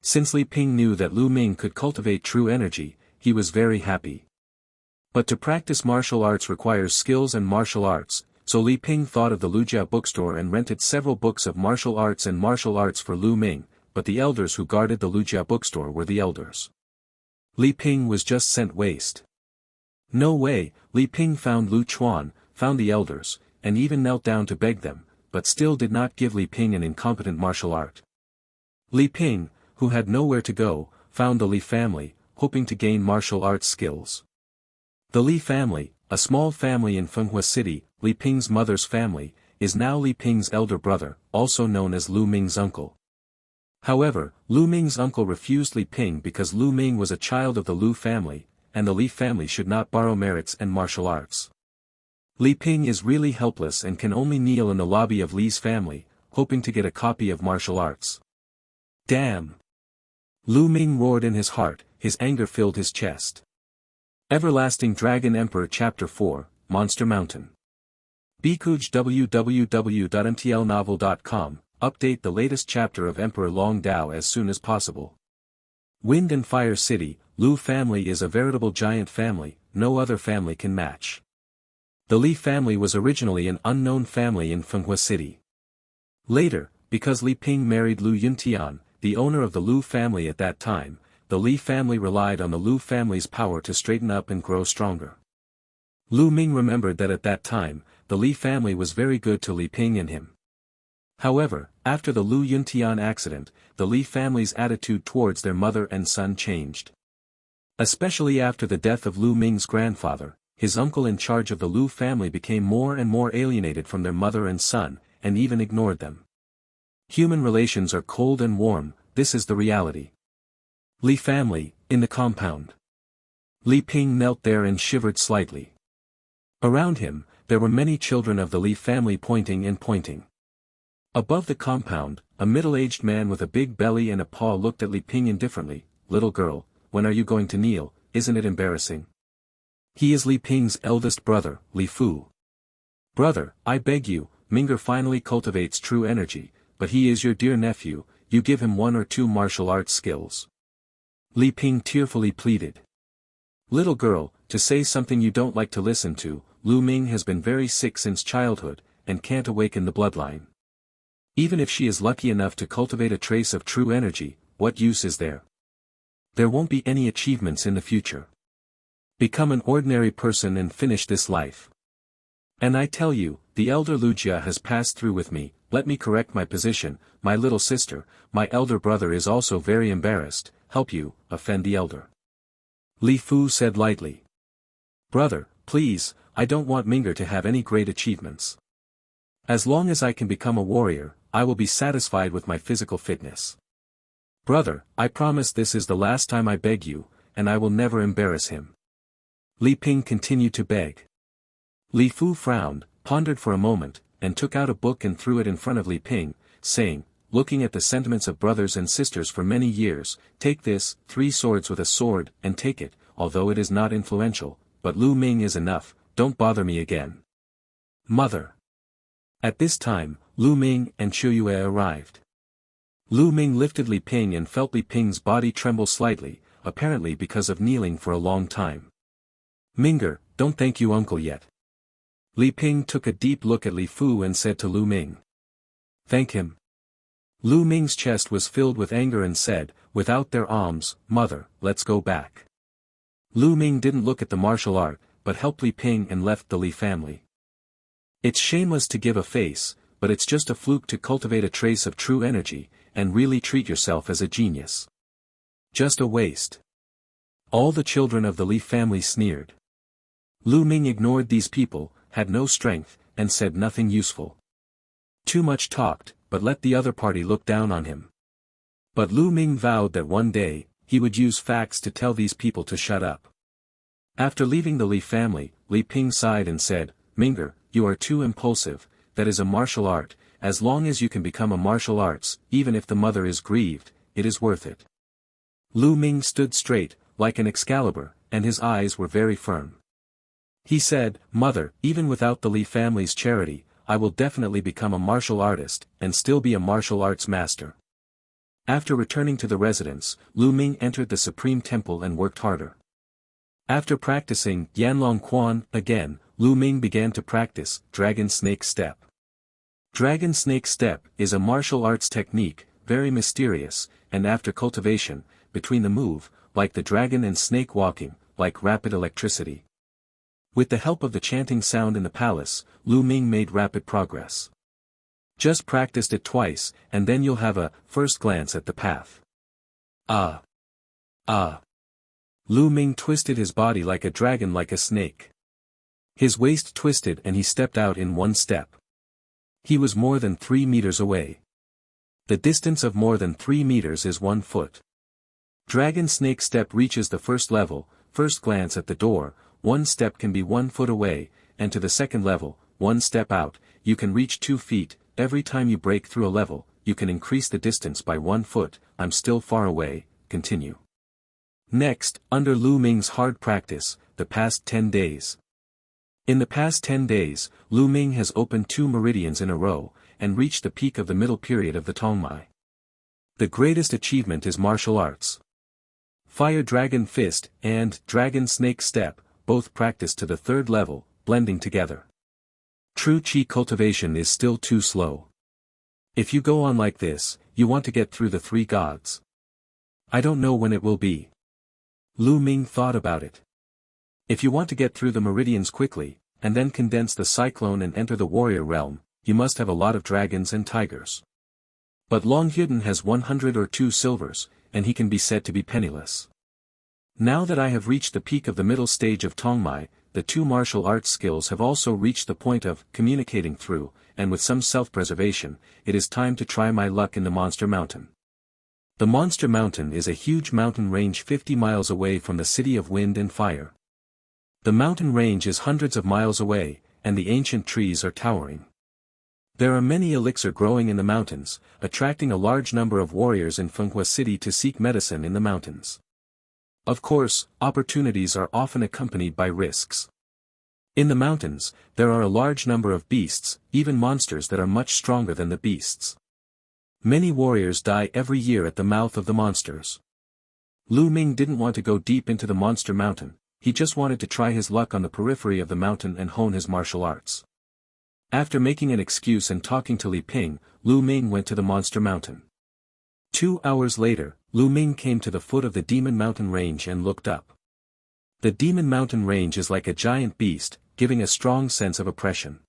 Since Li Ping knew that Lu Ming could cultivate true energy, he was very happy. But to practice martial arts requires skills and martial arts, so Li Ping thought of the Lujia bookstore and rented several books of martial arts and martial arts for Lu Ming, but the elders who guarded the Lujia bookstore were the elders. Li Ping was just sent waste. No way, Li Ping found Lu Chuan, found the elders, and even knelt down to beg them, but still did not give Li Ping an incompetent martial art. Li Ping, who had nowhere to go, found the Li family, hoping to gain martial arts skills. The Li family, a small family in Fenghua City, Li Ping's mother's family, is now Li Ping's elder brother, also known as Lu Ming's uncle. However, Lu Ming's uncle refused Li Ping because Lu Ming was a child of the Lu family, and the Li family should not borrow merits and martial arts. Li Ping is really helpless and can only kneel in the lobby of Li's family, hoping to get a copy of martial arts. Damn! Lu Ming roared in his heart, his anger filled his chest. Everlasting Dragon Emperor Chapter 4, Monster Mountain. Bikuj www.mtlnovel.com, update the latest chapter of Emperor Long Dao as soon as possible. Wind and Fire City, Lu family is a veritable giant family, no other family can match. The Li family was originally an unknown family in Fenghua City. Later, because Li Ping married Lu Yuntian, the owner of the Lu family at that time, the Li family relied on the Lu family's power to straighten up and grow stronger. Lu Ming remembered that at that time, the Li family was very good to Li Ping and him. However, after the Lu Yuntian accident, the Li family's attitude towards their mother and son changed. Especially after the death of Lu Ming's grandfather, his uncle in charge of the Lu family became more and more alienated from their mother and son, and even ignored them. Human relations are cold and warm, this is the reality. Li family, in the compound. Li Ping knelt there and shivered slightly. Around him, there were many children of the Li family pointing and pointing. Above the compound, a middle-aged man with a big belly and a paw looked at Li Ping indifferently. "Little girl, when are you going to kneel? Isn't it embarrassing?" He is Li Ping's eldest brother, Li Fu. "Brother, I beg you, Ming'er finally cultivates true energy, but he is your dear nephew, you give him 1 or 2 martial arts skills." Li Ping tearfully pleaded. "Little girl, to say something you don't like to listen to, Lu Ming has been very sick since childhood, and can't awaken the bloodline. Even if she is lucky enough to cultivate a trace of true energy, what use is there? There won't be any achievements in the future. Become an ordinary person and finish this life. And I tell you, the elder Lujia has passed through with me, let me correct my position, my little sister, my elder brother is also very embarrassed, help you, offend the elder." Li Fu said lightly. "Brother, please, I don't want Ming'er to have any great achievements. As long as I can become a warrior, I will be satisfied with my physical fitness. Brother, I promise this is the last time I beg you, and I will never embarrass him." Li Ping continued to beg. Li Fu frowned, pondered for a moment, and took out a book and threw it in front of Li Ping, saying, "Looking at the sentiments of brothers and sisters for many years, take this, 3 swords with a sword, and take it, although it is not influential, but Lu Ming is enough, don't bother me again. Mother." At this time, Lu Ming and Chuyue arrived. Lu Ming lifted Li Ping and felt Li Ping's body tremble slightly, apparently because of kneeling for a long time. "Ming'er, don't thank you uncle yet." Li Ping took a deep look at Li Fu and said to Lu Ming. "Thank him." Lu Ming's chest was filled with anger and said, "Without their alms, mother, let's go back." Lu Ming didn't look at the martial art, but helped Li Ping and left the Li family. It's shameless to give a face, but it's just a fluke to cultivate a trace of true energy, and really treat yourself as a genius. Just a waste. All the children of the Li family sneered. Lu Ming ignored these people, had no strength, and said nothing useful. Too much talked, but let the other party look down on him. But Lu Ming vowed that one day, he would use facts to tell these people to shut up. After leaving the Li family, Li Ping sighed and said, "Ming'er, you are too impulsive, that is a martial art, as long as you can become a martial arts, even if the mother is grieved, it is worth it." Lu Ming stood straight, like an Excalibur, and his eyes were very firm. He said, "Mother, even without the Li family's charity, I will definitely become a martial artist, and still be a martial arts master." After returning to the residence, Lu Ming entered the Supreme Temple and worked harder. After practicing Yanlong Quan again, Lu Ming began to practice Dragon Snake Step. Dragon Snake Step is a martial arts technique, very mysterious, and after cultivation, between the move, like the dragon and snake walking, like rapid electricity. With the help of the chanting sound in the palace, Lu Ming made rapid progress. Just practiced it twice, and then you'll have a first glance at the path. Ah! Ah! Lu Ming twisted his body like a dragon, like a snake. His waist twisted and he stepped out in one step. He was more than 3 meters away. The distance of more than 3 meters is 1 foot. Dragon Snake Step reaches the first level, first glance at the door, 1 step can be 1 foot away, and to the second level, 1 step out, you can reach 2 feet, every time you break through a level, you can increase the distance by 1 foot, I'm still far away, continue. Next, under Lu Ming's hard practice, the past 10 days. In the past 10 days, Lu Ming has opened 2 meridians in a row, and reached the peak of the middle period of the Tongmai. The greatest achievement is martial arts. Fire Dragon Fist and Dragon Snake Step, both practiced to the 3rd level, blending together. True Qi cultivation is still too slow. If you go on like this, you want to get through the three gods. I don't know when it will be. Lu Ming thought about it. If you want to get through the meridians quickly, and then condense the cyclone and enter the warrior realm, you must have a lot of dragons and tigers. But Long Hyuden has 100 or 2 silvers, and he can be said to be penniless. Now that I have reached the peak of the middle stage of Tongmai, the 2 martial arts skills have also reached the point of communicating through, and with some self-preservation, it is time to try my luck in the Monster Mountain. The Monster Mountain is a huge mountain range 50 miles away from the City of Wind and Fire. The mountain range is hundreds of miles away, and the ancient trees are towering. There are many elixir growing in the mountains, attracting a large number of warriors in Fenghua City to seek medicine in the mountains. Of course, opportunities are often accompanied by risks. In the mountains, there are a large number of beasts, even monsters that are much stronger than the beasts. Many warriors die every year at the mouth of the monsters. Lu Ming didn't want to go deep into the Monster Mountain, he just wanted to try his luck on the periphery of the mountain and hone his martial arts. After making an excuse and talking to Li Ping, Lu Ming went to the Monster Mountain. 2 hours later, Lu Ming came to the foot of the Demon Mountain Range and looked up. The Demon Mountain Range is like a giant beast, giving a strong sense of oppression.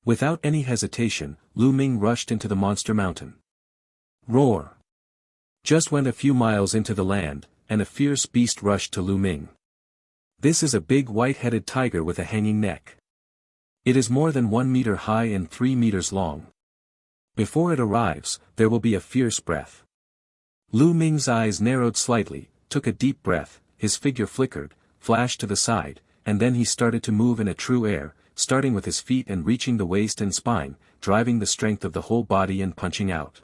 Without any hesitation, Lu Ming rushed into the Monster Mountain. Roar! Just went a few miles into the land, and a fierce beast rushed to Lu Ming. This is a big white-headed tiger with a hanging neck. It is more than 1 meter high and 3 meters long. Before it arrives, there will be a fierce breath. Lu Ming's eyes narrowed slightly, took a deep breath, his figure flickered, flashed to the side, and then he started to move in a true air, starting with his feet and reaching the waist and spine, driving the strength of the whole body and punching out.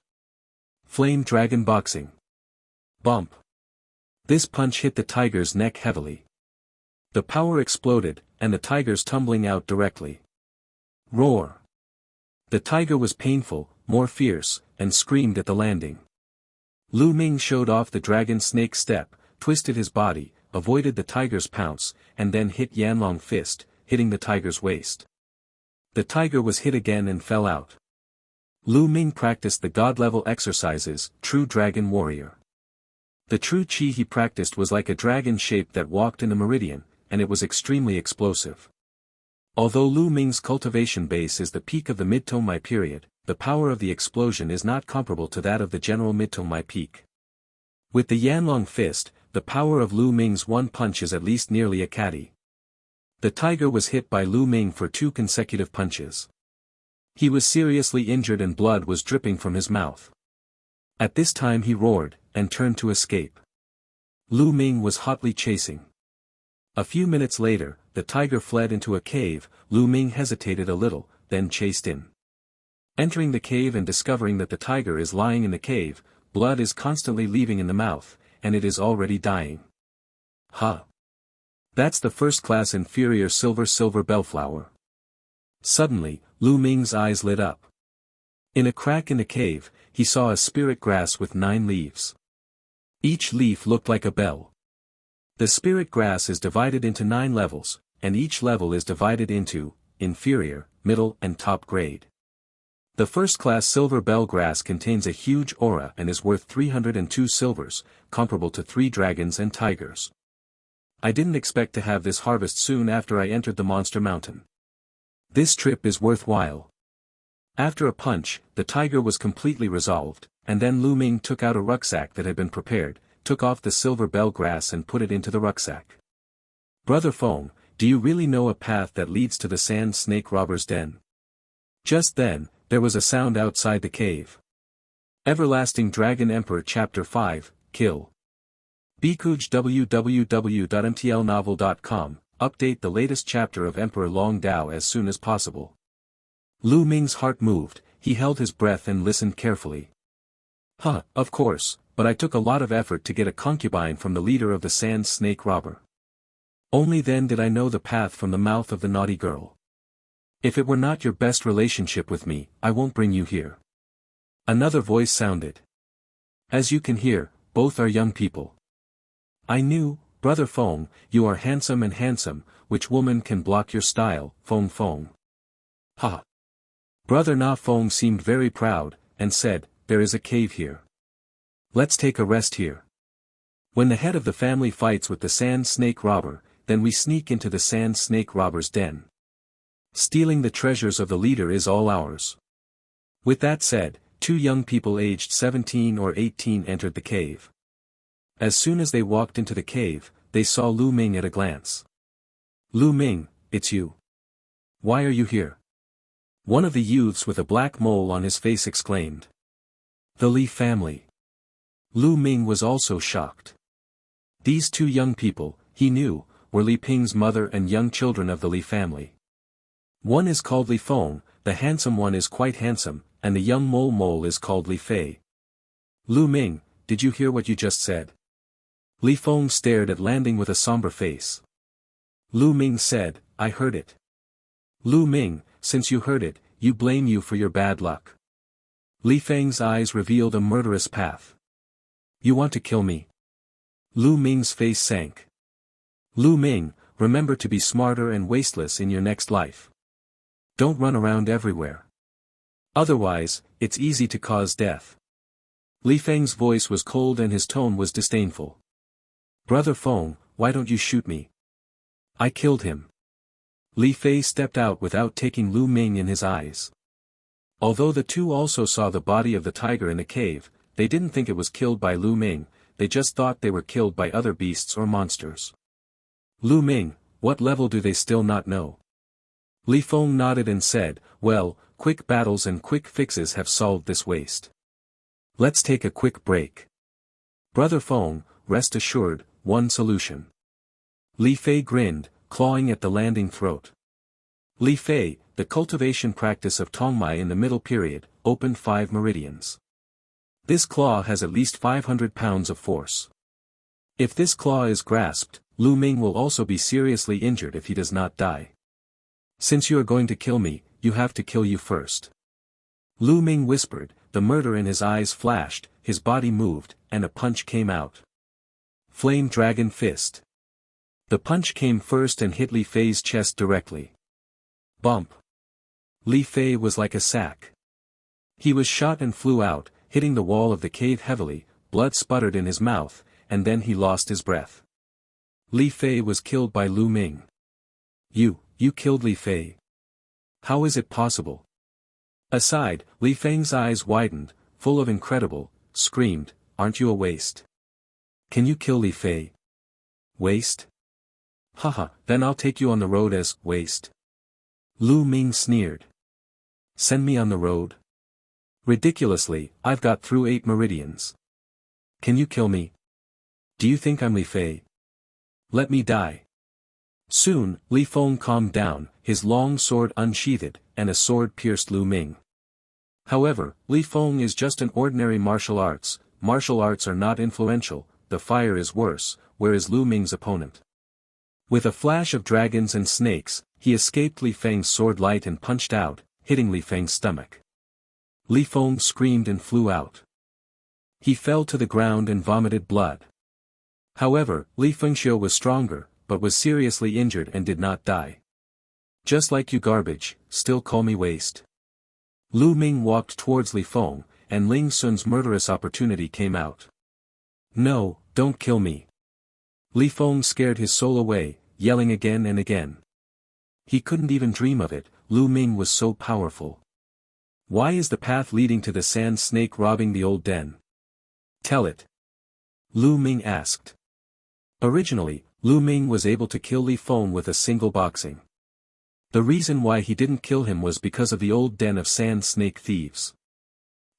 Flame Dragon Boxing. Bump. This punch hit the tiger's neck heavily. The power exploded, and the tiger's tumbling out directly. Roar. The tiger was painful, more fierce, and screamed at the landing. Lu Ming showed off the dragon snake step, twisted his body, avoided the tiger's pounce, and then hit Yanlong fist, hitting the tiger's waist. The tiger was hit again and fell out. Lu Ming practiced the god-level exercises, True Dragon Warrior. The true chi he practiced was like a dragon shape that walked in a meridian, and it was extremely explosive. Although Lu Ming's cultivation base is the peak of the Mid-Tongmai period, the power of the explosion is not comparable to that of the general Mid-Tongmai peak. With the Yanlong fist, the power of Lu Ming's one punch is at least nearly a caddy. The tiger was hit by Lu Ming for 2 consecutive punches. He was seriously injured and blood was dripping from his mouth. At this time he roared, and turned to escape. Lu Ming was hotly chasing. A few minutes later, the tiger fled into a cave. Lu Ming hesitated a little, then chased in. Entering the cave and discovering that the tiger is lying in the cave, blood is constantly leaving in the mouth, and it is already dying. Huh! That's the first-class inferior silver bellflower. Suddenly, Lu Ming's eyes lit up. In a crack in the cave, he saw a spirit grass with 9 leaves. Each leaf looked like a bell. The spirit grass is divided into 9 levels, and each level is divided into inferior, middle, and top grade. The first-class silver bell grass contains a huge aura and is worth 302 silvers, comparable to 3 dragons and tigers. I didn't expect to have this harvest soon after I entered the Monster Mountain. This trip is worthwhile. After a punch, the tiger was completely resolved, and then Lu Ming took out a rucksack that had been prepared, took off the silver bell grass and put it into the rucksack. Brother Feng, do you really know a path that leads to the sand snake robber's den? Just then, there was a sound outside the cave. Everlasting Dragon Emperor Chapter 5, Kill. Bikuj www.mtlnovel.com, update the latest chapter of Emperor Long Dao as soon as possible. Lu Ming's heart moved, he held his breath and listened carefully. Of course, but I took a lot of effort to get a concubine from the leader of the sand snake robber. Only then did I know the path from the mouth of the naughty girl. If it were not your best relationship with me, I won't bring you here. Another voice sounded. As you can hear, both are young people. I knew, Brother Feng, you are handsome and handsome, which woman can block your style, Feng Feng? Ha! Brother Na Feng seemed very proud, and said, "There is a cave here. Let's take a rest here. When the head of the family fights with the sand snake robber, then we sneak into the sand snake robber's den. Stealing the treasures of the leader is all ours." With that said, two young people aged 17 or 18 entered the cave. As soon as they walked into the cave, they saw Lu Ming at a glance. "Lu Ming, it's you. Why are you here?" One of the youths with a black mole on his face exclaimed. "The Li family." Lu Ming was also shocked. These two young people, he knew, were Li Ping's mother and young children of the Li family. One is called Li Feng, the handsome one is quite handsome, and the young mole is called Li Fei. "Lu Ming, did you hear what you just said?" Li Feng stared at Landing with a somber face. Lu Ming said, "I heard it." "Lu Ming, since you heard it, you blame you for your bad luck." Li Feng's eyes revealed a murderous path. "You want to kill me?" Lu Ming's face sank. "Lu Ming, remember to be smarter and wasteless in your next life. Don't run around everywhere. Otherwise, it's easy to cause death." Li Feng's voice was cold and his tone was disdainful. "Brother Feng, why don't you shoot me? I killed him." Li Fei stepped out without taking Lu Ming in his eyes. Although the two also saw the body of the tiger in the cave, they didn't think it was killed by Lu Ming, they just thought they were killed by other beasts or monsters. "Lu Ming, what level do they still not know?" Li Feng nodded and said, "Well, quick battles and quick fixes have solved this waste. Let's take a quick break. Brother Feng, rest assured, one solution." Li Fei grinned, clawing at the Landing throat. Li Fei, the cultivation practice of Tongmai in the Middle Period, opened 5 meridians. This claw has at least 500 pounds of force. If this claw is grasped, Lu Ming will also be seriously injured if he does not die. "Since you are going to kill me, you have to kill you first." Lu Ming whispered, the murder in his eyes flashed, his body moved, and a punch came out. Flame Dragon Fist. The punch came first and hit Li Fei's chest directly. Bump. Li Fei was like a sack. He was shot and flew out, hitting the wall of the cave heavily, blood sputtered in his mouth, and then he lost his breath. Li Fei was killed by Lu Ming. You killed Li Fei. How is it possible?" Aside, Li Feng's eyes widened, full of incredible, screamed, "Aren't you a waste? Can you kill Li Fei? Waste? Haha, then I'll take you on the road as waste." Lu Ming sneered. "Send me on the road? Ridiculously, I've got through 8 meridians. Can you kill me? Do you think I'm Li Fei? Let me die." Soon, Li Feng calmed down, his long sword unsheathed, and a sword pierced Lu Ming. However, Li Feng is just an ordinary martial arts are not influential, the fire is worse, whereas Lu Ming's opponent. With a flash of dragons and snakes, he escaped Li Feng's sword light and punched out, hitting Li Feng's stomach. Li Feng screamed and flew out. He fell to the ground and vomited blood. However, Li Fengxiu was stronger, but was seriously injured and did not die. "Just like you garbage, still call me waste." Lu Ming walked towards Li Feng, and Ling Sun's murderous opportunity came out. "No, don't kill me." Li Feng scared his soul away, yelling again and again. He couldn't even dream of it, Lu Ming was so powerful. "Why is the path leading to the sand snake robbing the old den? Tell it." Lu Ming asked. Originally, Lu Ming was able to kill Li Feng with a single boxing. The reason why he didn't kill him was because of the old den of sand snake thieves.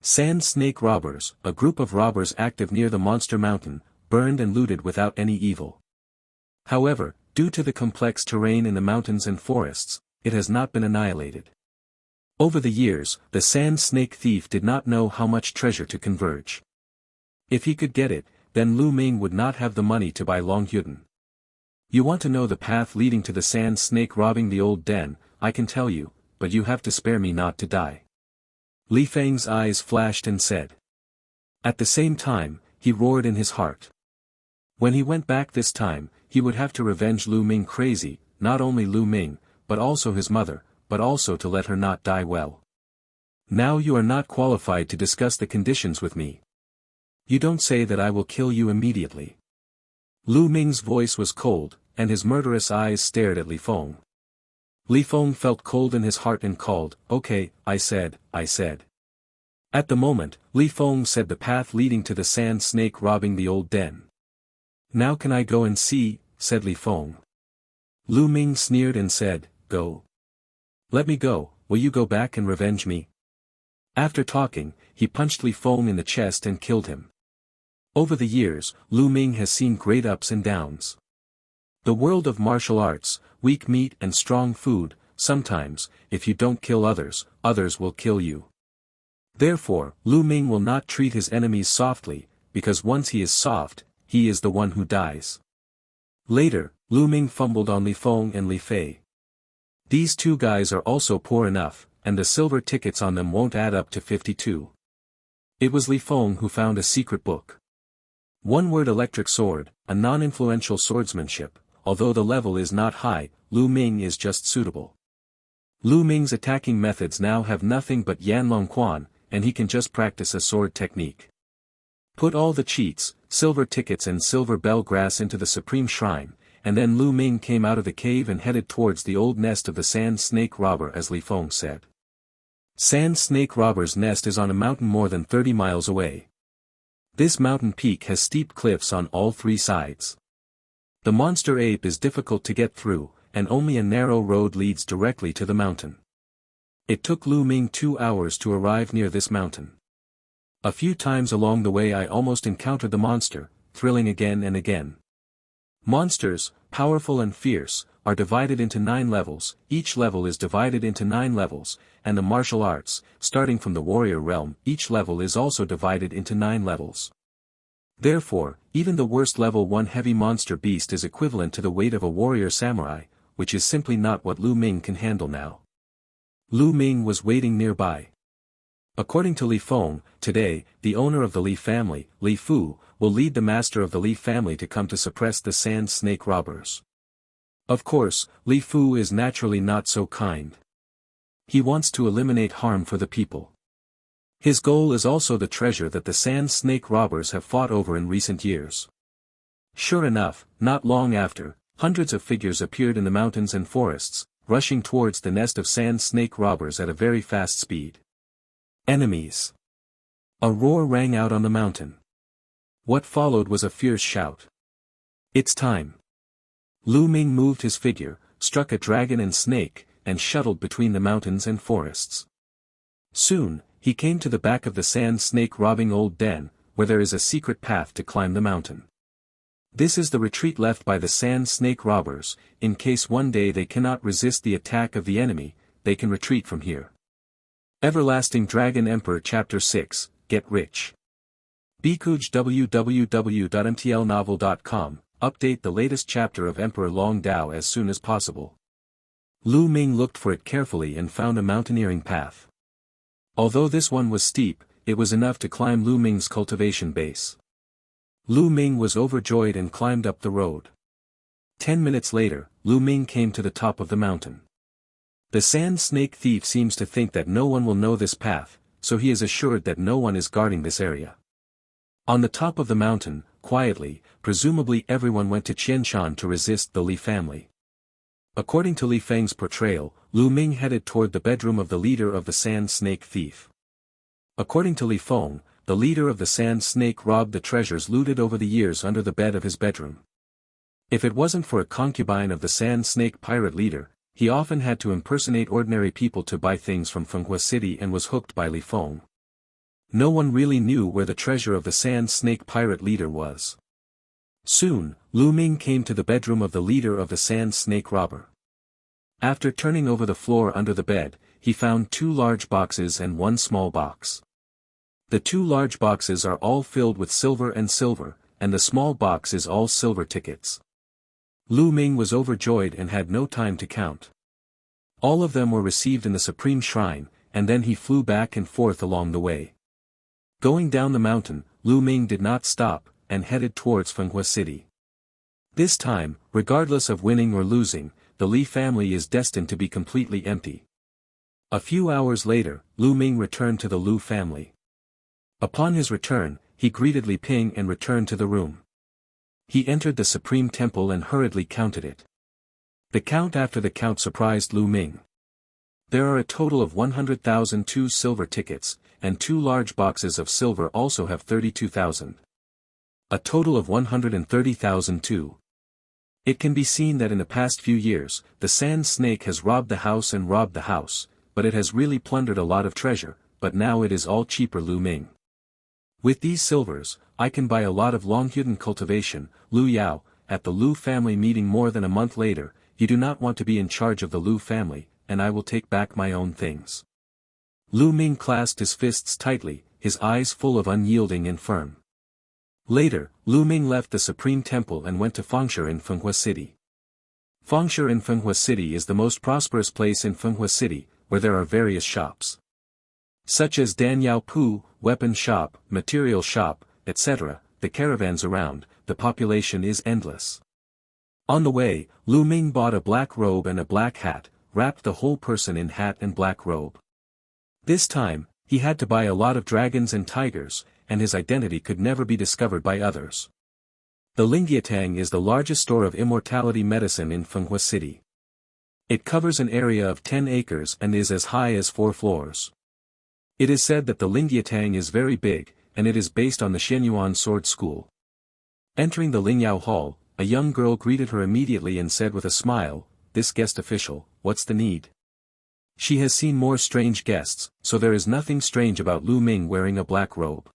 Sand snake robbers, a group of robbers active near the monster mountain, burned and looted without any evil. However, due to the complex terrain in the mountains and forests, it has not been annihilated. Over the years, the sand snake thief did not know how much treasure to converge. If he could get it, then Lu Ming would not have the money to buy Long Yuden. "You want to know the path leading to the sand snake robbing the old den, I can tell you, but you have to spare me not to die." Li Feng's eyes flashed and said. At the same time, he roared in his heart. When he went back this time, he would have to revenge Lu Ming crazy, not only Lu Ming, but also his mother, but also to let her not die well. Now you are not qualified to discuss the conditions with me. You don't say that I will kill you immediately. Lu Ming's voice was cold, and his murderous eyes stared at Li Feng. Li Feng felt cold in his heart and called, "Okay, I said. At the moment, Li Feng said the path leading to the sand snake robbing the old den. Now can I go and see, said Li Feng. Lu Ming sneered and said, "Go. Let me go, will you go back and revenge me?" After talking, he punched Li Feng in the chest and killed him. Over the years, Lu Ming has seen great ups and downs. The world of martial arts, weak meat and strong food, sometimes, if you don't kill others, others will kill you. Therefore, Lu Ming will not treat his enemies softly, because once he is soft, he is the one who dies. Later, Lu Ming fumbled on Li Feng and Li Fei. These two guys are also poor enough, and the silver tickets on them won't add up to 52. It was Li Feng who found a secret book. One word: electric sword, a non-influential swordsmanship. Although the level is not high, Lu Ming is just suitable. Lu Ming's attacking methods now have nothing but Yanlong Quan, and he can just practice a sword technique. Put all the cheats, silver tickets and silver bell grass into the supreme shrine, and then Lu Ming came out of the cave and headed towards the old nest of the sand snake robber as Li Feng said. Sand snake robber's nest is on a mountain more than 30 miles away. This mountain peak has steep cliffs on all three sides. The monster ape is difficult to get through, and only a narrow road leads directly to the mountain. It took Lu Ming 2 hours to arrive near this mountain. A few times along the way I almost encountered the monster, thrilling again and again. Monsters, powerful and fierce, are divided into 9 levels, each level is divided into 9 levels, and the martial arts, starting from the warrior realm, each level is also divided into 9 levels. Therefore, even the worst level 1 heavy monster beast is equivalent to the weight of a warrior samurai, which is simply not what Lu Ming can handle now. Lu Ming was waiting nearby. According to Li Feng, today, the owner of the Li family, Li Fu, will lead the master of the Li family to come to suppress the sand snake robbers. Of course, Li Fu is naturally not so kind. He wants to eliminate harm for the people. His goal is also the treasure that the sand snake robbers have fought over in recent years. Sure enough, not long after, hundreds of figures appeared in the mountains and forests, rushing towards the nest of sand snake robbers at a very fast speed. Enemies! A roar rang out on the mountain. What followed was a fierce shout. It's time! Lu Ming moved his figure, struck a dragon and snake, and shuttled between the mountains and forests. Soon, he came to the back of the sand snake robbing old den, where there is a secret path to climb the mountain. This is the retreat left by the sand snake robbers, in case one day they cannot resist the attack of the enemy, they can retreat from here. Everlasting Dragon Emperor Chapter 6, Get Rich. Bikuj www.mtlnovel.com, update the latest chapter of Emperor Long Dao as soon as possible. Lu Ming looked for it carefully and found a mountaineering path. Although this one was steep, it was enough to climb Lu Ming's cultivation base. Lu Ming was overjoyed and climbed up the road. 10 minutes later, Lu Ming came to the top of the mountain. The sand snake thief seems to think that no one will know this path, so he is assured that no one is guarding this area. On the top of the mountain, quietly, presumably everyone went to Qianshan to resist the Li family. According to Li Feng's portrayal, Lu Ming headed toward the bedroom of the leader of the sand snake thief. According to Li Feng, the leader of the sand snake robbed the treasures looted over the years under the bed of his bedroom. If it wasn't for a concubine of the sand snake pirate leader, he often had to impersonate ordinary people to buy things from Fenghua City and was hooked by Li Feng. No one really knew where the treasure of the sand snake pirate leader was. Soon, Lu Ming came to the bedroom of the leader of the sand snake robber. After turning over the floor under the bed, he found 2 large boxes and 1 small box. The 2 large boxes are all filled with silver, and the small box is all silver tickets. Lu Ming was overjoyed and had no time to count. All of them were received in the supreme shrine, and then he flew back and forth along the way. Going down the mountain, Lu Ming did not stop, and headed towards Fenghua City. This time, regardless of winning or losing, the Li family is destined to be completely empty. A few hours later, Lu Ming returned to the Lu family. Upon his return, he greeted Li Ping and returned to the room. He entered the Supreme Temple and hurriedly counted it. The count after the count surprised Lu Ming. There are a total of 100,000 two silver tickets, and 2 large boxes of silver also have 32,000. A total of 130,000 two. It can be seen that in the past few years, the sand snake has robbed the house and robbed the house, but it has really plundered a lot of treasure, but now it is all cheaper Lu Ming. With these silvers, I can buy a lot of Longhuden cultivation, Lu Yao. At the Lu family meeting more than a month later, you do not want to be in charge of the Lu family, and I will take back my own things. Lu Ming clasped his fists tightly, his eyes full of unyielding and firm. Later, Lu Ming left the Supreme Temple and went to Fengshe in Fenghua City. Fengshe in Fenghua City is the most prosperous place in Fenghua City, where there are various shops. Such as Danyao Pu, weapon shop, material shop, etc., the caravans around, the population is endless. On the way, Lu Ming bought a black robe and a black hat, wrapped the whole person in hat and black robe. This time, he had to buy a lot of dragons and tigers, and his identity could never be discovered by others. The Lingyatang is the largest store of immortality medicine in Fenghua City. It covers an area of 10 acres and is as high as 4 floors. It is said that the Lingyatang is very big, and it is based on the Shenyuan Sword School. Entering the Lingyao Hall, a young girl greeted her immediately and said with a smile, "This guest official, what's the need?" She has seen more strange guests, so there is nothing strange about Lu Ming wearing a black robe.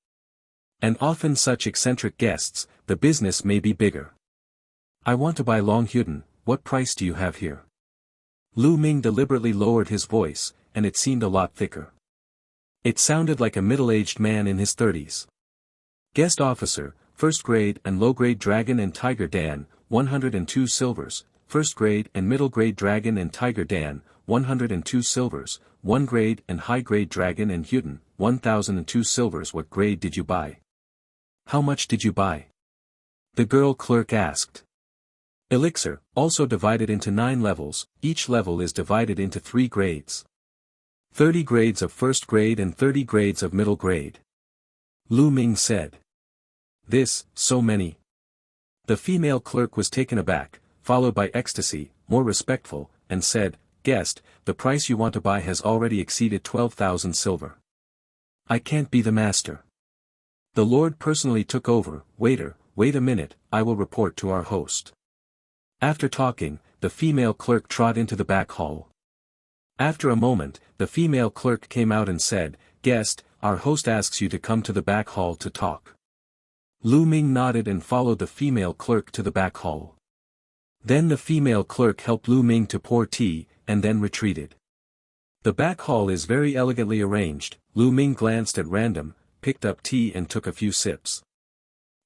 And often such eccentric guests, the business may be bigger. "I want to buy Longhuden, what price do you have here?" Lu Ming deliberately lowered his voice, and it seemed a lot thicker. It sounded like a middle-aged man in his 30s. "Guest officer, first grade and low-grade dragon and tiger Dan, 102 silvers, first grade and middle-grade dragon and tiger Dan, 102 silvers, 1 grade and high-grade dragon and Huden, 1,002 silvers. What grade did you buy? How much did you buy?" The girl clerk asked. Elixir, also divided into 9 levels, each level is divided into 3 grades. 30 grades of first grade and 30 grades of middle grade. Lu Ming said. "This, so many?" The female clerk was taken aback, followed by ecstasy, more respectful, and said, "Guest, the price you want to buy has already exceeded 12,000 silver. I can't be the master. The Lord personally took over. Waiter, wait a minute, I will report to our host." After talking, the female clerk trot into the back hall. After a moment, the female clerk came out and said, "Guest, our host asks you to come to the back hall to talk." Lu Ming nodded and followed the female clerk to the back hall. Then the female clerk helped Lu Ming to pour tea, and then retreated. The back hall is very elegantly arranged. Lu Ming glanced at random, picked up tea and took a few sips.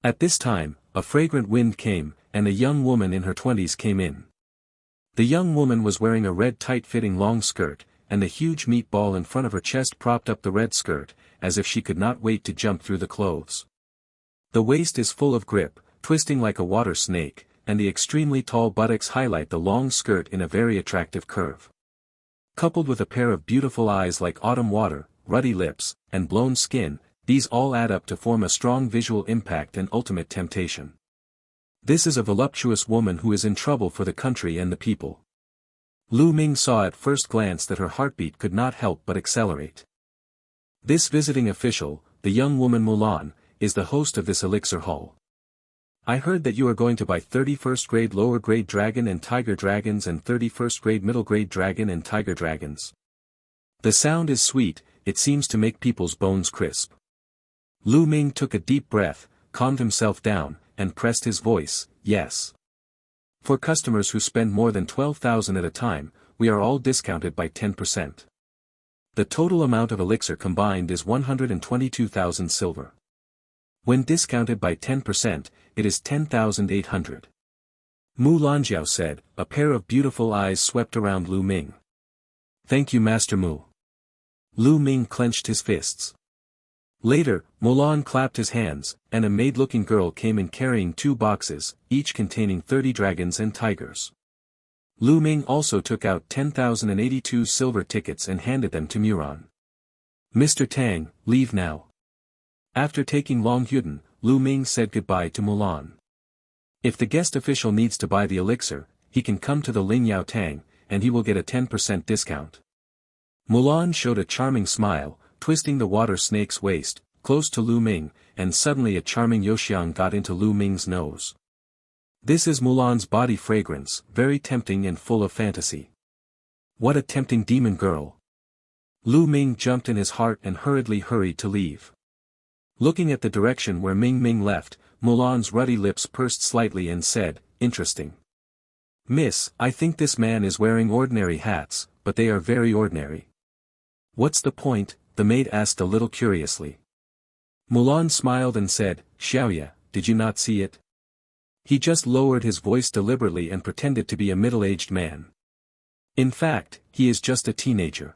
At this time, a fragrant wind came, and a young woman in her 20s came in. The young woman was wearing a red tight-fitting long skirt, and the huge meatball in front of her chest propped up the red skirt, as if she could not wait to jump through the clothes. The waist is full of grip, twisting like a water snake, and the extremely tall buttocks highlight the long skirt in a very attractive curve. Coupled with a pair of beautiful eyes like autumn water, ruddy lips, and blown skin, these all add up to form a strong visual impact and ultimate temptation. This is a voluptuous woman who is in trouble for the country and the people. Lu Ming saw at first glance that her heartbeat could not help but accelerate. This visiting official, the young woman Mulan, is the host of this elixir hall. "I heard that you are going to buy 31st grade lower grade dragon and tiger dragons and 31st grade middle grade dragon and tiger dragons. The sound is sweet, it seems to make people's bones crisp." Lu Ming took a deep breath, calmed himself down, and pressed his voice, "Yes. For customers who spend more than 12,000 at a time, we are all discounted by 10%. The total amount of elixir combined is 122,000 silver. When discounted by 10%, it is 10,800. Mu Lanjiao said, a pair of beautiful eyes swept around Lu Ming. "Thank you Master Mu." Lu Ming clenched his fists. Later, Mulan clapped his hands, and a maid-looking girl came in carrying 2 boxes, each containing 30 dragons and tigers. Lu Ming also took out 10,082 silver tickets and handed them to Muron. "Mr. Tang, leave now." After taking Long Yuden, Lu Ming said goodbye to Mulan. If the guest official needs to buy the elixir, he can come to the Ling Yao Tang, and he will get a 10% discount. Mulan showed a charming smile, twisting the water snake's waist, close to Lu Ming, and suddenly a charming Yoxiang got into Lu Ming's nose. This is Mulan's body fragrance, very tempting and full of fantasy. What a tempting demon girl. Lu Ming jumped in his heart and hurriedly hurried to leave. Looking at the direction where Ming Ming left, Mulan's ruddy lips pursed slightly and said, "Interesting. Miss, I think this man is wearing ordinary hats, but they are very ordinary." "What's the point?" the maid asked a little curiously. Mulan smiled and said, "Xiaoya, did you not see it?" He just lowered his voice deliberately and pretended to be a middle-aged man. In fact, he is just a teenager.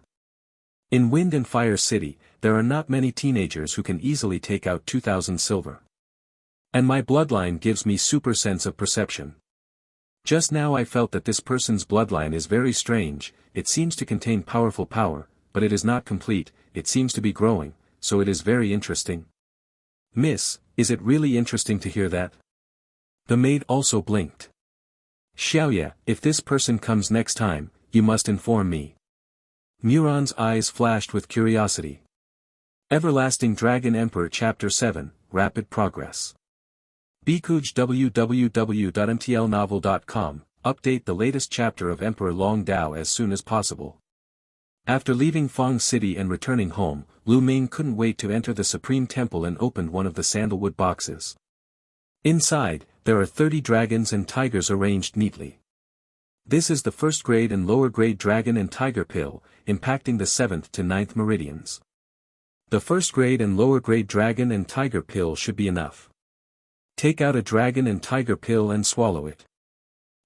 In Wind and Fire City, there are not many teenagers who can easily take out 2,000 silver. And my bloodline gives me super sense of perception. Just now I felt that this person's bloodline is very strange, it seems to contain powerful power, but it is not complete, it seems to be growing, so it is very interesting. Miss, is it really interesting to hear that? The maid also blinked. Xiaoya, if this person comes next time, you must inform me. Muron's eyes flashed with curiosity. Everlasting Dragon Emperor Chapter 7, Rapid Progress. Bikuj www.mtlnovel.com, update the latest chapter of Emperor Long Dao as soon as possible. After leaving Fang City and returning home, Lu Ming couldn't wait to enter the Supreme Temple and opened one of the sandalwood boxes. Inside, there are 30 dragons and tigers arranged neatly. This is the first grade and lower grade dragon and tiger pill, impacting the 7th to 9th meridians. The first grade and lower grade dragon and tiger pill should be enough. Take out a dragon and tiger pill and swallow it.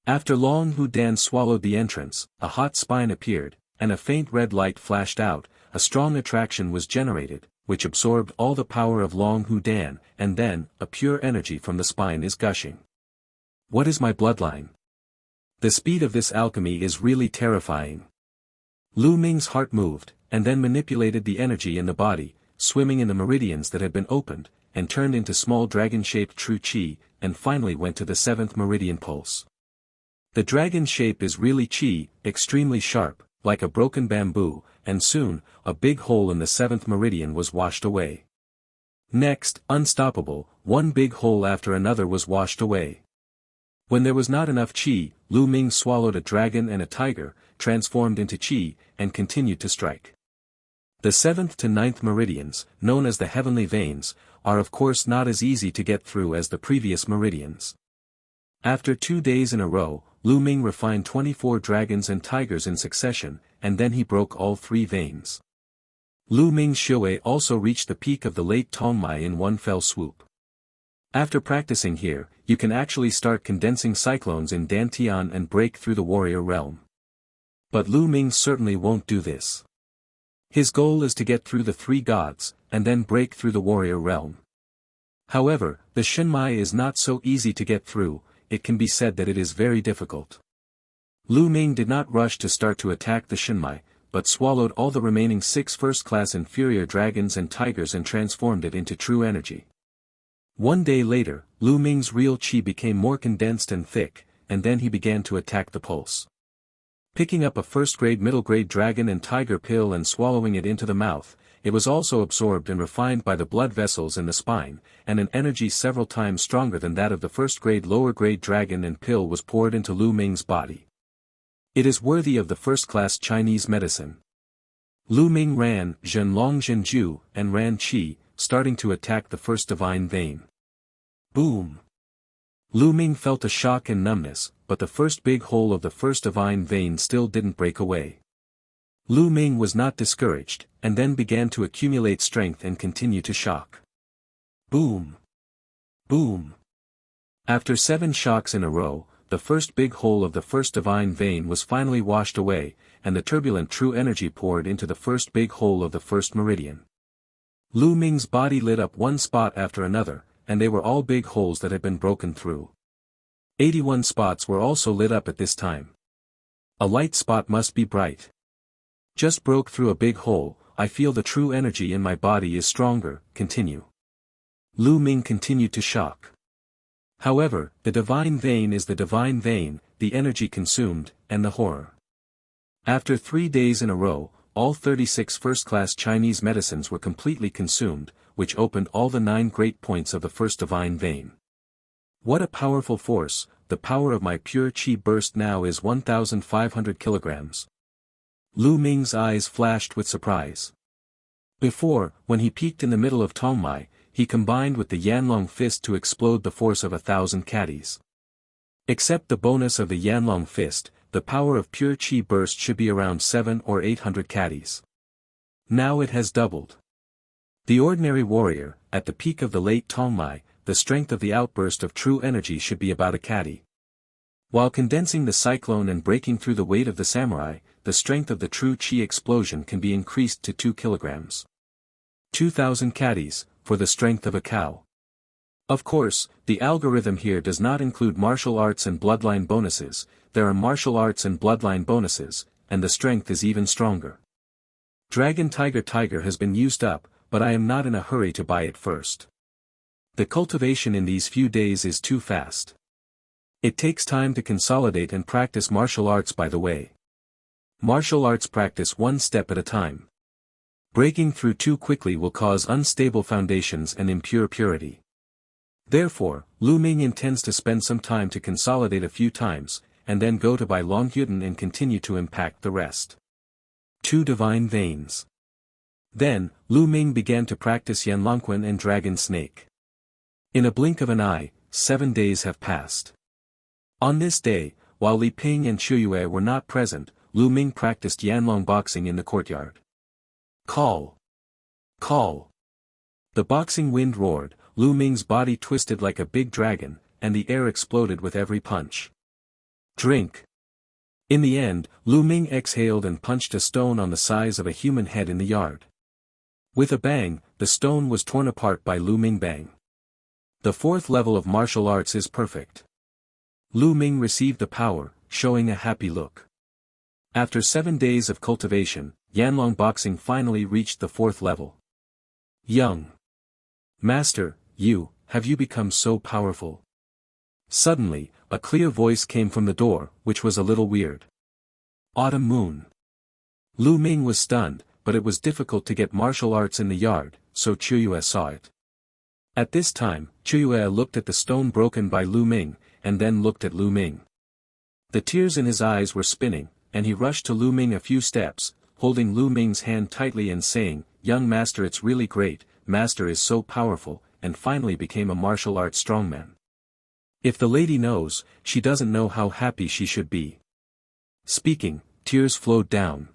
After Long Hu Dan swallowed the entrance, a hot spine appeared, and a faint red light flashed out, a strong attraction was generated, which absorbed all the power of Long Hu Dan, and then, a pure energy from the spine is gushing. What is my bloodline? The speed of this alchemy is really terrifying. Lu Ming's heart moved, and then manipulated the energy in the body, swimming in the meridians that had been opened, and turned into small dragon-shaped true chi, and finally went to the 7th meridian pulse. The dragon shape is really chi, extremely sharp, like a broken bamboo, and soon, a big hole in the 7th meridian was washed away. Next, unstoppable, one big hole after another was washed away. When there was not enough chi, Lu Ming swallowed a dragon and a tiger, transformed into chi, and continued to strike. The 7th to 9th meridians, known as the heavenly veins, are of course not as easy to get through as the previous meridians. After 2 days in a row, Lu Ming refined 24 dragons and tigers in succession, and then he broke all 3 veins. Lu Ming's Xiue also reached the peak of the late Tongmai in one fell swoop. After practicing here, you can actually start condensing cyclones in Dantian and break through the warrior realm. But Lu Ming certainly won't do this. His goal is to get through the 3 gods, and then break through the warrior realm. However, the Shenmai is not so easy to get through, it can be said that it is very difficult. Lu Ming did not rush to start to attack the Shenmai, but swallowed all the remaining 6 first-class inferior dragons and tigers and transformed it into true energy. One day later, Lu Ming's real chi became more condensed and thick, and then he began to attack the pulse. Picking up a first-grade middle-grade dragon and tiger pill and swallowing it into the mouth, it was also absorbed and refined by the blood vessels in the spine, and an energy several times stronger than that of the first-grade lower-grade dragon and pill was poured into Lu Ming's body. It is worthy of the first-class Chinese medicine. Lu Ming ran Zhenlong Zhenju and ran Qi, starting to attack the first divine vein. Boom! Lu Ming felt a shock and numbness, but the first big hole of the first divine vein still didn't break away. Lu Ming was not discouraged, and then began to accumulate strength and continue to shock. Boom! Boom! After 7 shocks in a row, the first big hole of the first divine vein was finally washed away, and the turbulent true energy poured into the first big hole of the first meridian. Lu Ming's body lit up one spot after another, and they were all big holes that had been broken through. 81 spots were also lit up at this time. A light spot must be bright. Just broke through a big hole, I feel the true energy in my body is stronger, continue. Lu Ming continued to shock. However, the divine vein is the divine vein, the energy consumed, and the horror. After 3 days in a row, all 36 first-class Chinese medicines were completely consumed, which opened all the 9 great points of the first divine vein. What a powerful force, the power of my pure qi burst now is 1,500 kilograms. Lu Ming's eyes flashed with surprise. Before, when he peaked in the middle of Tongmai, he combined with the Yanlong fist to explode the force of 1,000 caddies. Except the bonus of the Yanlong fist, the power of pure qi burst should be around 700 or 800 caddies. Now it has doubled. The ordinary warrior, at the peak of the late Tongmai, the strength of the outburst of true energy should be about a caddy. While condensing the cyclone and breaking through the weight of the samurai, the strength of the true qi explosion can be increased to 2 kilograms. 2,000 caddies, for the strength of a cow. Of course, the algorithm here does not include martial arts and bloodline bonuses, there are martial arts and bloodline bonuses, and the strength is even stronger. Dragon Tiger has been used up, but I am not in a hurry to buy it first. The cultivation in these few days is too fast. It takes time to consolidate and practice martial arts by the way. Martial arts practice one step at a time. Breaking through too quickly will cause unstable foundations and impure purity. Therefore, Lu Ming intends to spend some time to consolidate a few times, and then go to buy Longyuden and continue to impact the rest. 2 divine veins. Then, Lu Ming began to practice Yanlongquan and Dragon Snake. In a blink of an eye, 7 days have passed. On this day, while Li Ping and Chuyue were not present, Lu Ming practiced Yanlong boxing in the courtyard. Call! Call! The boxing wind roared, Lu Ming's body twisted like a big dragon, and the air exploded with every punch. Drink! In the end, Lu Ming exhaled and punched a stone on the size of a human head in the yard. With a bang, the stone was torn apart by Lu Ming bang. The 4th level of martial arts is perfect. Lu Ming received the power, showing a happy look. After 7 days of cultivation, Yanlong boxing finally reached the 4th level. Young Master, have you become so powerful? Suddenly, a clear voice came from the door, which was a little weird. Autumn Moon. Lu Ming was stunned, but it was difficult to get martial arts in the yard, so Chuyue saw it. At this time, Chuyue looked at the stone broken by Lu Ming, and then looked at Lu Ming. The tears in his eyes were spinning, and he rushed to Lu Ming a few steps, holding Lu Ming's hand tightly and saying, "Young master, it's really great, master is so powerful," and finally became a martial arts strongman. If the lady knows, she doesn't know how happy she should be. Speaking, tears flowed down.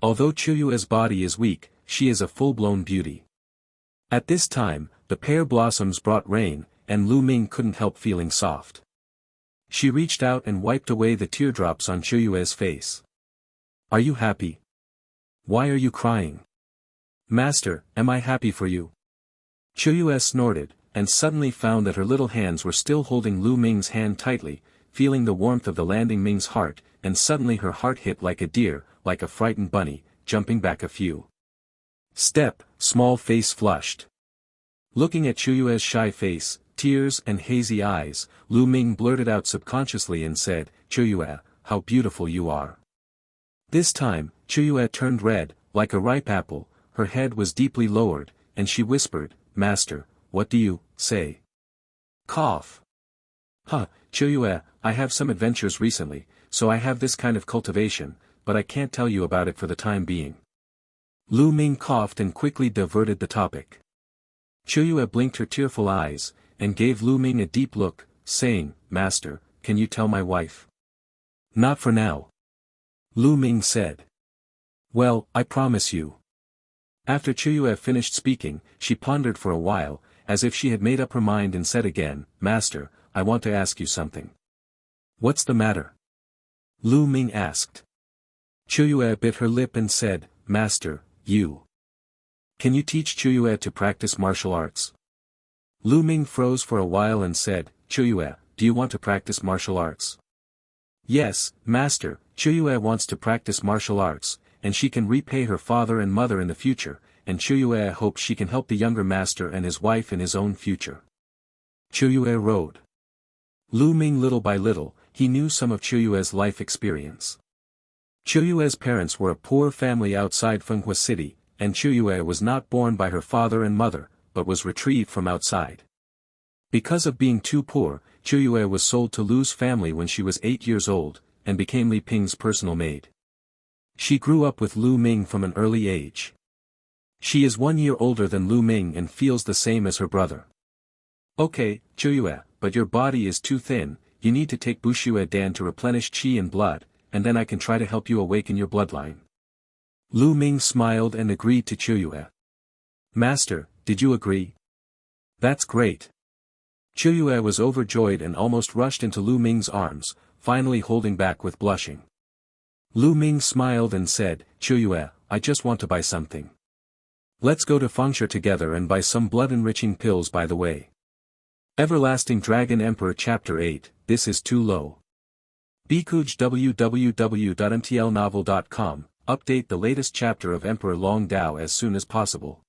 Although Chuyue's body is weak, she is a full-blown beauty. At this time, the pear blossoms brought rain, and Lu Ming couldn't help feeling soft. She reached out and wiped away the teardrops on Chuyue's face. "Are you happy? Why are you crying?" "Master, am I happy for you?" Chuyue snorted, and suddenly found that her little hands were still holding Lu Ming's hand tightly, feeling the warmth of the landing Ming's heart, and suddenly her heart hit like a deer, like a frightened bunny, jumping back a few steps, small face flushed. Looking at Chuyue's shy face, tears and hazy eyes, Lu Ming blurted out subconsciously and said, "Chuyue, how beautiful you are." This time, Chuyue turned red, like a ripe apple, her head was deeply lowered, and she whispered, "Master, what do you say?" Cough. Chuyue, I have some adventures recently, so I have this kind of cultivation, but I can't tell you about it for the time being. Lu Ming coughed and quickly diverted the topic. Chuyue blinked her tearful eyes, and gave Lu Ming a deep look, saying, "Master, can you tell my wife?" "Not for now." Lu Ming said. "Well, I promise you." After Chuyue finished speaking, she pondered for a while, as if she had made up her mind and said again, "Master, I want to ask you something." "What's the matter?" Lu Ming asked. Chuyue bit her lip and said, "Master, can you teach Chuyue to practice martial arts?" Lu Ming froze for a while and said, "Chuyue, do you want to practice martial arts?" Yes, master, Chuyue wants to practice martial arts, and she can repay her father and mother in the future, and Chuyue hopes she can help the younger master and his wife in his own future. Chuyue rode. Lu Ming little by little, he knew some of Chuyue's life experience. Chuyue's parents were a poor family outside Fenghua City, and Chuyue was not born by her father and mother, but was retrieved from outside. Because of being too poor, Chuyue was sold to Lu's family when she was 8 years old, and became Li Ping's personal maid. She grew up with Lu Ming from an early age. She is 1 year older than Lu Ming and feels the same as her brother. Okay, Chuyue, but your body is too thin, you need to take Bushue Dan to replenish qi and blood, and then I can try to help you awaken your bloodline. Lu Ming smiled and agreed to Chuyue. Master, did you agree? That's great. Chuyue was overjoyed and almost rushed into Lu Ming's arms, finally holding back with blushing. Lu Ming smiled and said, Chuyue, I just want to buy something. Let's go to Fengshe together and buy some blood-enriching pills by the way. Everlasting Dragon Emperor Chapter 8, This is Too Low. Bikuj www.mtlnovel.com, update the latest chapter of Emperor Long Dao as soon as possible.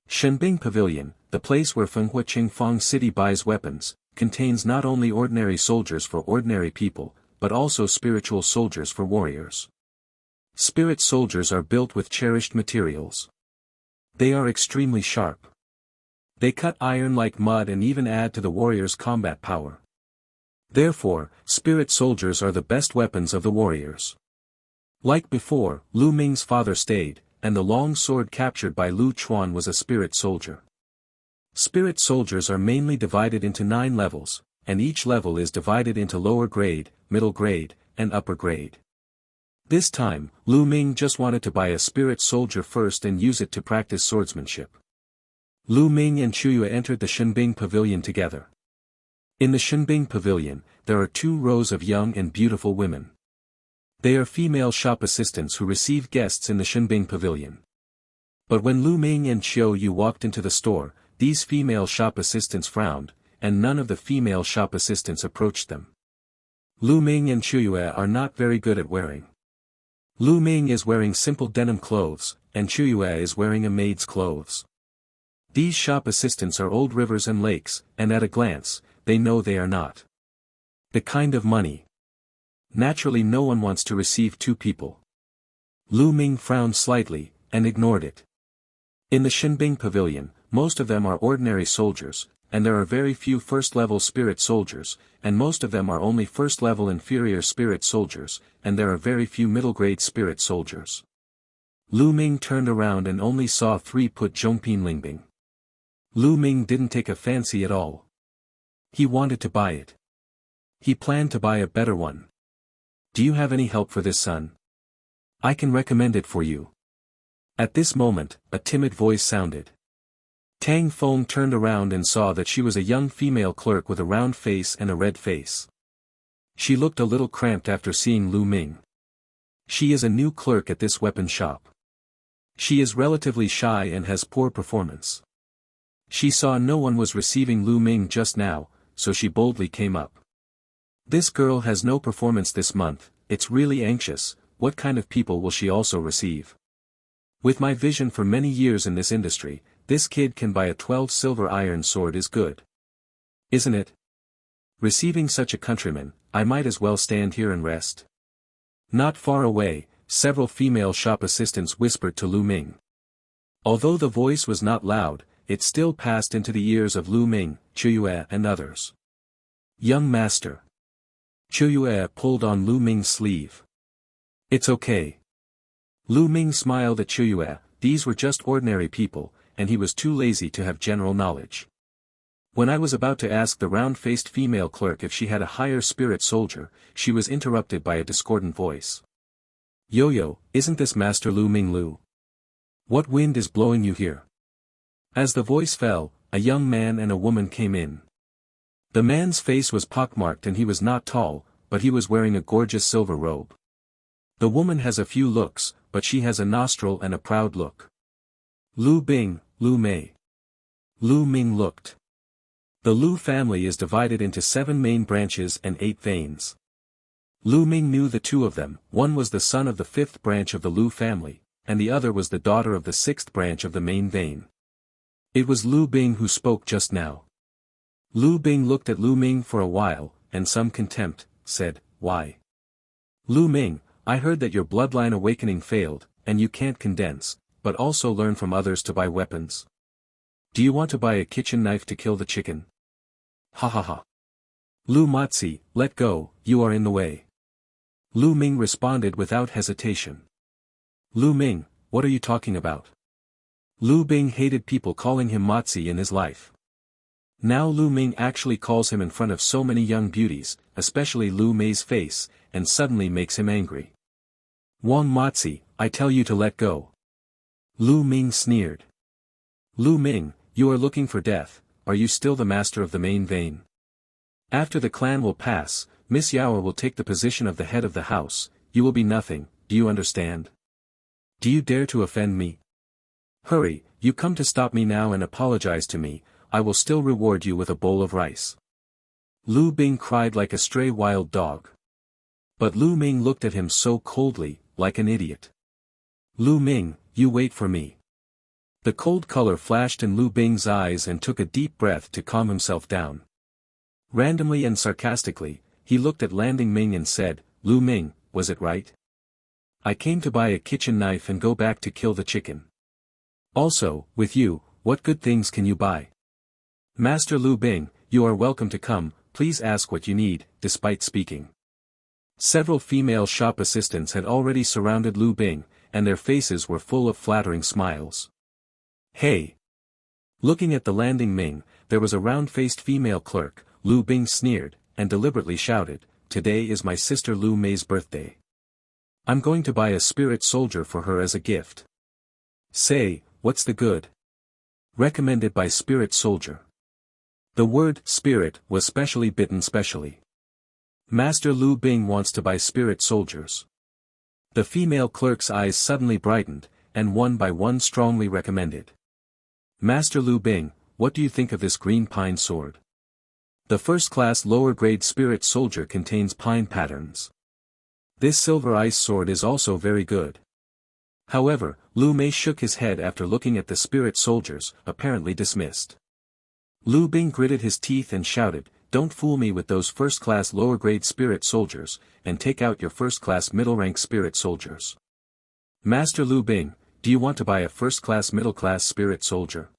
Shenbing Pavilion, the place where Fenghua Qingfang City buys weapons, contains not only ordinary soldiers for ordinary people, but also spiritual soldiers for warriors. Spirit soldiers are built with cherished materials. They are extremely sharp. They cut iron like mud and even add to the warrior's combat power. Therefore, spirit soldiers are the best weapons of the warriors. Like before, Lu Ming's father stayed, and the long sword captured by Lu Chuan was a spirit soldier. Spirit soldiers are mainly divided into 9 levels, and each level is divided into lower grade, middle grade, and upper grade. This time, Lu Ming just wanted to buy a spirit soldier first and use it to practice swordsmanship. Lu Ming and Chuyue entered the Shenbing Pavilion together. In the Shenbing Pavilion, there are 2 rows of young and beautiful women. They are female shop assistants who receive guests in the Shenbing Pavilion. But when Lu Ming and Chiu Yu walked into the store, these female shop assistants frowned, and none of the female shop assistants approached them. Lu Ming and Chuyue are not very good at wearing. Lu Ming is wearing simple denim clothes, and Chuyue is wearing a maid's clothes. These shop assistants are old rivers and lakes, and at a glance, they know they are not the kind of money. Naturally no one wants to receive 2 people. Lu Ming frowned slightly, and ignored it. In the Shenbing Pavilion, most of them are ordinary soldiers, and there are very few first-level spirit soldiers, and most of them are only first-level inferior spirit soldiers, and there are very few middle-grade spirit soldiers. Lu Ming turned around and only saw 3 put Zhongpin Lingbing. Lu Ming didn't take a fancy at all. He wanted to buy it. He planned to buy a better one. Do you have any help for this, son? I can recommend it for you. At this moment, a timid voice sounded. Tang Feng turned around and saw that she was a young female clerk with a round face and a red face. She looked a little cramped after seeing Lu Ming. She is a new clerk at this weapon shop. She is relatively shy and has poor performance. She saw no one was receiving Lu Ming just now, so she boldly came up. This girl has no performance this month, it's really anxious, what kind of people will she also receive? With my vision for many years in this industry, this kid can buy a 12 silver iron sword is good. Isn't it? Receiving such a countryman, I might as well stand here and rest. Not far away, several female shop assistants whispered to Lu Ming. Although the voice was not loud, it still passed into the ears of Lu Ming, Chuyue and others. Young master. Chuyue pulled on Lu Ming's sleeve. It's okay. Lu Ming smiled at Chuyue, these were just ordinary people, and he was too lazy to have general knowledge. When I was about to ask the round-faced female clerk if she had a higher spirit soldier, she was interrupted by a discordant voice. Yo-yo, isn't this Master Lu Ming Lu? What wind is blowing you here? As the voice fell, a young man and a woman came in. The man's face was pockmarked and he was not tall, but he was wearing a gorgeous silver robe. The woman has a few looks, but she has a nostril and a proud look. Lu Bing, Lu Mei. Lu Ming looked. The Lu family is divided into 7 main branches and 8 veins. Lu Ming knew the two of them, one was the son of the fifth branch of the Lu family, and the other was the daughter of the sixth branch of the main vein. It was Lu Bing who spoke just now. Lu Bing looked at Lu Ming for a while, and some contempt, said, "Why? Lu Ming, I heard that your bloodline awakening failed, and you can't condense, but also learn from others to buy weapons. Do you want to buy a kitchen knife to kill the chicken?" "Ha ha ha. Lu Matzi, let go, you are in the way." Lu Ming responded without hesitation. "Lu Ming, what are you talking about?" Lu Bing hated people calling him Matzi in his life. Now Lu Ming actually calls him in front of so many young beauties, especially Lu Mei's face, and suddenly makes him angry. "Wang Matzi, I tell you to let go." Lu Ming sneered. "Lu Ming, you are looking for death, are you still the master of the main vein? After the clan will pass, Miss Yao will take the position of the head of the house, you will be nothing, do you understand? Do you dare to offend me? Hurry, you come to stop me now and apologize to me, I will still reward you with a bowl of rice." Lu Bing cried like a stray wild dog. But Lu Ming looked at him so coldly, like an idiot. "Lu Ming, you wait for me." The cold color flashed in Lu Bing's eyes and took a deep breath to calm himself down. Randomly and sarcastically, he looked at Landing Ming and said, "Lu Ming, was it right? I came to buy a kitchen knife and go back to kill the chicken. Also, with you, what good things can you buy? Master Lu Bing, you are welcome to come, please ask what you need," despite speaking. Several female shop assistants had already surrounded Lu Bing, and their faces were full of flattering smiles. "Hey!" Looking at the Landing Ming, there was a round-faced female clerk. Lu Bing sneered, and deliberately shouted, "Today is my sister Lu Mei's birthday. I'm going to buy a spirit soldier for her as a gift. Say, what's the good? Recommended by Spirit Soldier." The word "spirit" was specially bitten specially. Master Lu Bing wants to buy spirit soldiers. The female clerk's eyes suddenly brightened, and one by one strongly recommended. "Master Lu Bing, what do you think of this green pine sword? The first-class lower-grade spirit soldier contains pine patterns. This silver ice sword is also very good." However, Lu Mei shook his head after looking at the spirit soldiers, apparently dismissed. Lu Bing gritted his teeth and shouted, "Don't fool me with those first-class lower-grade spirit soldiers, and take out your first-class middle-rank spirit soldiers. Master Lu Bing, do you want to buy a first-class middle-class spirit soldier?"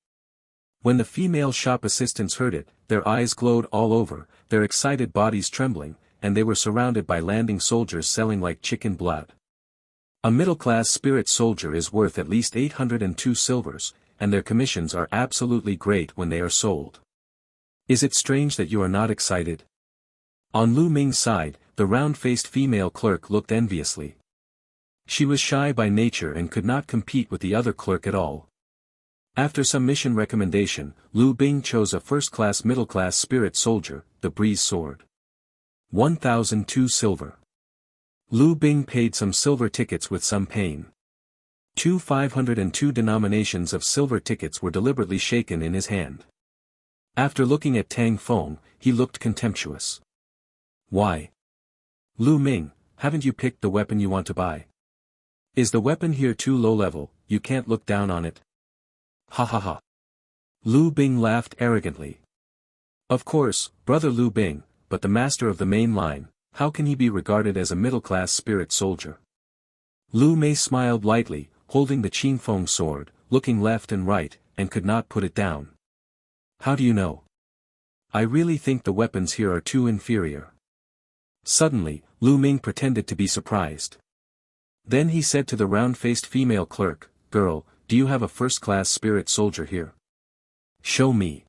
When the female shop assistants heard it, their eyes glowed all over, their excited bodies trembling, and they were surrounded by landing soldiers selling like chicken blood. A middle-class spirit soldier is worth at least 802 silvers, and their commissions are absolutely great when they are sold. Is it strange that you are not excited? On Lu Ming's side, the round-faced female clerk looked enviously. She was shy by nature and could not compete with the other clerk at all. After some mission recommendation, Lu Bing chose a first-class middle-class spirit soldier, the Breeze Sword. 1,002 silver. Lu Bing paid some silver tickets with some pain. 502 denominations of silver tickets were deliberately shaken in his hand. After looking at Tang Feng, he looked contemptuous. "Why? Lu Ming, haven't you picked the weapon you want to buy? Is the weapon here too low level, you can't look down on it?" "Ha ha ha." Lu Bing laughed arrogantly. "Of course, brother Lu Bing, but the master of the main line, how can he be regarded as a middle-class spirit soldier?" Lu Mei smiled lightly, holding the Qingfeng sword, looking left and right, and could not put it down. "How do you know? I really think the weapons here are too inferior." Suddenly, Lu Ming pretended to be surprised. Then he said to the round-faced female clerk, "Girl, do you have a first-class spirit soldier here? Show me."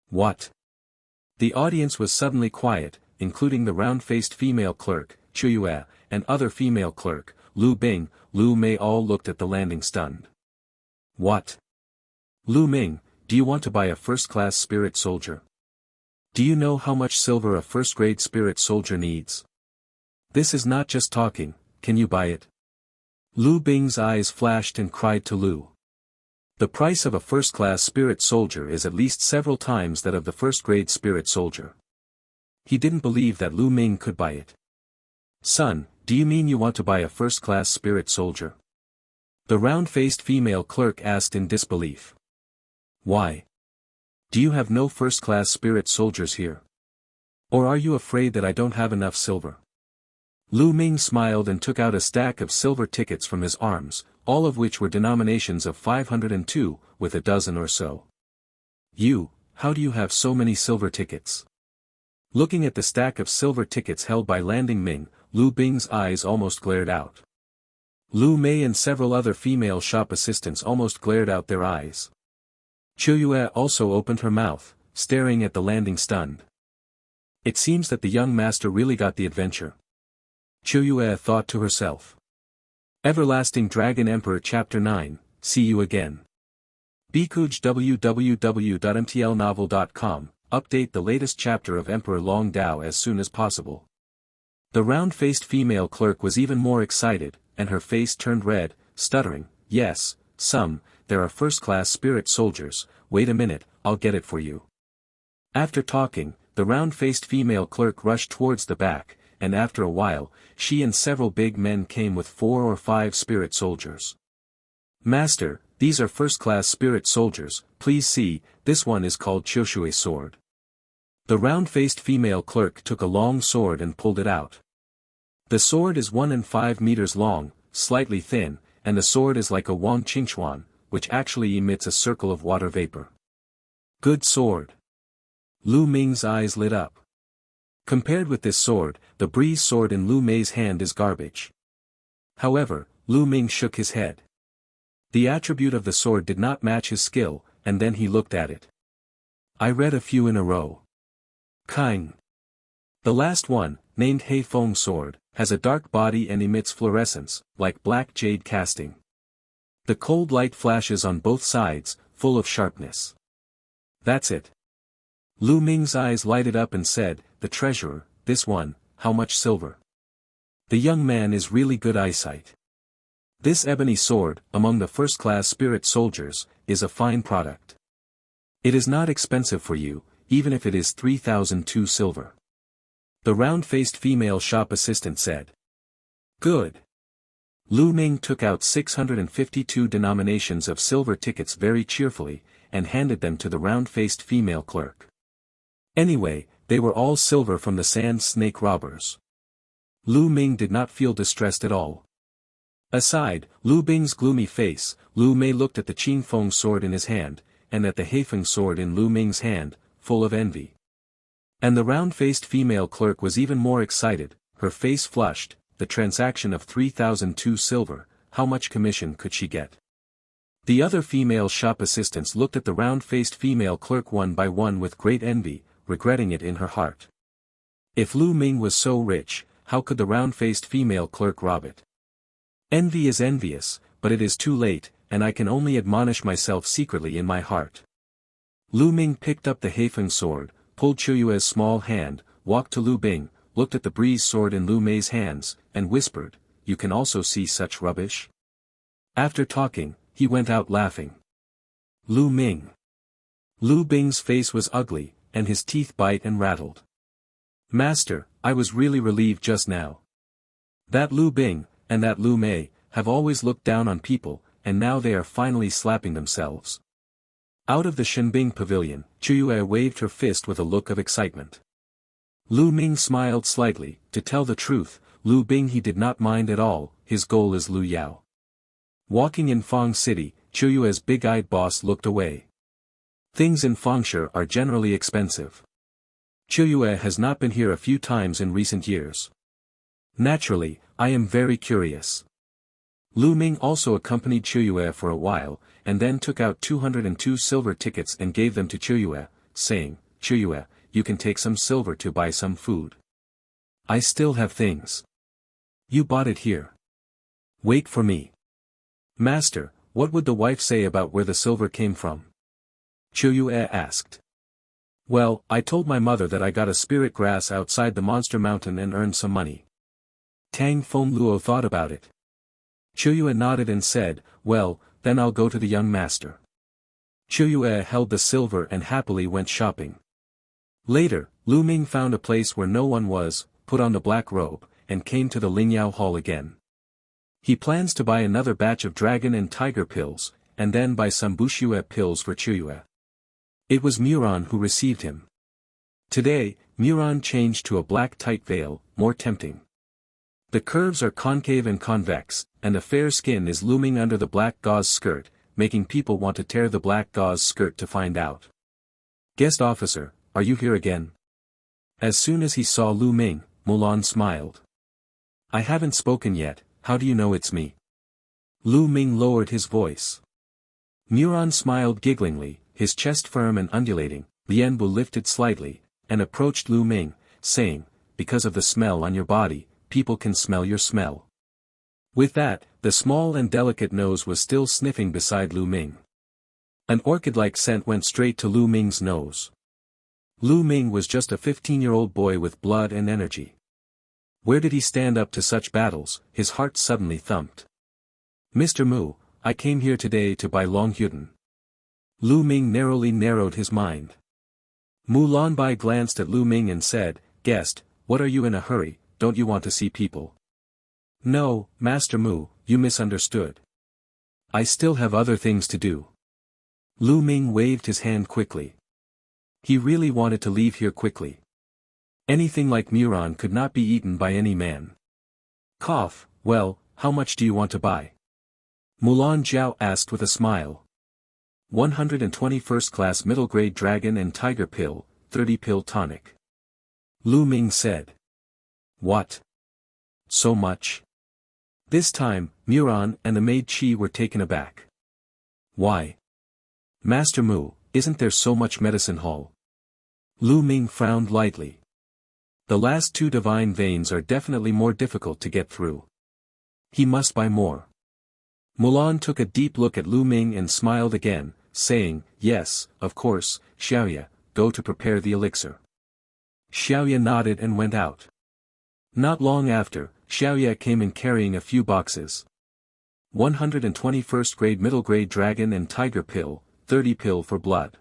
"What?" The audience was suddenly quiet, including the round-faced female clerk, Chuyue, and other female clerk, Lu Bing. Lu Mei all looked at the landing stunned. "What? Lu Ming, do you want to buy a first-class spirit soldier? Do you know how much silver a first-grade spirit soldier needs? This is not just talking, can you buy it?" Lu Bing's eyes flashed and cried to Lu. "The price of a first-class spirit soldier is at least several times that of the first-grade spirit soldier." He didn't believe that Lu Ming could buy it. Son, do you mean you want to buy a first-class spirit soldier? The round-faced female clerk asked in disbelief. Why? Do you have no first-class spirit soldiers here? Or are you afraid that I don't have enough silver? Lu Ming smiled and took out a stack of silver tickets from his arms, all of which were denominations of 502, with a dozen or so. How do you have so many silver tickets? Looking at the stack of silver tickets held by Landing Ming, Lu Bing's eyes almost glared out. Lu Mei and several other female shop assistants almost glared out their eyes. Qiuyue also opened her mouth, staring at the landing stunned. It seems that the young master really got the adventure. Qiuyue thought to herself. Everlasting Dragon Emperor Chapter 9, see you again. Bikuj www.mtlnovel.com, update the latest chapter of Emperor Long Dao as soon as possible. The round-faced female clerk was even more excited, and her face turned red, stuttering, yes, there are first-class spirit soldiers, wait a minute, I'll get it for you. After talking, the round-faced female clerk rushed towards the back, and after a while, she and several big men came with 4 or 5 spirit soldiers. Master, these are first-class spirit soldiers, please see, this one is called Qiushui sword. The round-faced female clerk took a long sword and pulled it out. The sword is 1.5 meters long, slightly thin, and the sword is like a Wang Qingchuan, which actually emits a circle of water vapor. Good sword. Lu Ming's eyes lit up. Compared with this sword, the breeze sword in Lu Mei's hand is garbage. However, Lu Ming shook his head. The attribute of the sword did not match his skill, and then he looked at it. I read a few in a row. Kind. The last one, named Hei Feng sword, has a dark body and emits fluorescence, like black jade casting. The cold light flashes on both sides, full of sharpness. That's it. Lu Ming's eyes lighted up and said, the treasurer, this one, how much silver? The young man is really good eyesight. This ebony sword, among the first-class spirit soldiers, is a fine product. It is not expensive for you, even if it is 3,002 silver. The round-faced female shop assistant said. Good. Lu Ming took out 652 denominations of silver tickets very cheerfully, and handed them to the round-faced female clerk. Anyway, they were all silver from the sand snake robbers. Lu Ming did not feel distressed at all. Aside, Lu Bing's gloomy face, Lu Mei looked at the Qing Feng sword in his hand, and at the Heifeng sword in Lu Ming's hand, full of envy. And the round-faced female clerk was even more excited, her face flushed, the transaction of 3,002 silver, how much commission could she get? The other female shop assistants looked at the round-faced female clerk one by one with great envy, regretting it in her heart. If Lu Ming was so rich, how could the round-faced female clerk rob it? Envy is envious, but it is too late, and I can only admonish myself secretly in my heart. Lu Ming picked up the Heifeng sword, pulled Qiuyue's small hand, walked to Lu Bing, looked at the breeze sword in Lu Mei's hands, and whispered, you can also see such rubbish? After talking, he went out laughing. Lu Ming. Lu Bing's face was ugly, and his teeth bite and rattled. Master, I was really relieved just now. That Lu Bing, and that Lu Mei, have always looked down on people, and now they are finally slapping themselves. Out of the Shenbing pavilion, Qiuyue waved her fist with a look of excitement. Lu Ming smiled slightly, to tell the truth, Lu Bing he did not mind at all, his goal is Lu Yao. Walking in Fang City, Qiuyue's big-eyed boss looked away. Things in Fangshe are generally expensive. Qiuyue has not been here a few times in recent years. Naturally, I am very curious. Lu Ming also accompanied Qiuyue for a while, and then took out 202 silver tickets and gave them to Qiuyue, saying, Qiuyue, you can take some silver to buy some food. I still have things. You bought it here. Wait for me. Master, what would the wife say about where the silver came from? Qiuyue asked. Well, I told my mother that I got a spirit grass outside the monster mountain and earned some money. Tang Fengluo thought about it. Qiuyue nodded and said, well, then I'll go to the young master. Qiuyue held the silver and happily went shopping. Later, Lu Ming found a place where no one was, put on the black robe, and came to the Lingyao Hall again. He plans to buy another batch of dragon and tiger pills, and then buy some Bushue pills for Chuyue. It was Muran who received him. Today, Muran changed to a black tight veil, more tempting. The curves are concave and convex, and a fair skin is looming under the black gauze skirt, making people want to tear the black gauze skirt to find out. "Guest officer, are you here again?" As soon as he saw Lu Ming, Mulan smiled. "I haven't spoken yet, how do you know it's me?" Lu Ming lowered his voice. Muran smiled gigglingly, his chest firm and undulating, Lianbu lifted slightly, and approached Lu Ming, saying, "Because of the smell on your body, people can smell your smell." With that, the small and delicate nose was still sniffing beside Lu Ming. An orchid-like scent went straight to Lu Ming's nose. Lu Ming was just a 15-year-old boy with blood and energy. Where did he stand up to such battles? His heart suddenly thumped. "Mr. Mu, I came here today to buy Long Yuden." Lu Ming narrowed his mind. Mu Lanbai glanced at Lu Ming and said, "Guest, what are you in a hurry, don't you want to see people?" "No, Master Mu, you misunderstood. I still have other things to do." Lu Ming waved his hand quickly. He really wanted to leave here quickly. Anything like Muran could not be eaten by any man. Cough, "Well, how much do you want to buy?" Mulan Jiao asked with a smile. 121st class middle grade dragon and tiger pill, 30 pill tonic. Lu Ming said. "What? So much?" This time, Muran and the maid Qi were taken aback. "Why? Master Mu, isn't there so much medicine hall?" Lu Ming frowned lightly. "The last two divine veins are definitely more difficult to get through. He must buy more." Mulan took a deep look at Lu Ming and smiled again, saying, "Yes, of course, Xiaoye, go to prepare the elixir." Xiaoye nodded and went out. Not long after, Xiaoye came in carrying a few boxes. 121st grade middle grade dragon and tiger pill, 30 pill for blood.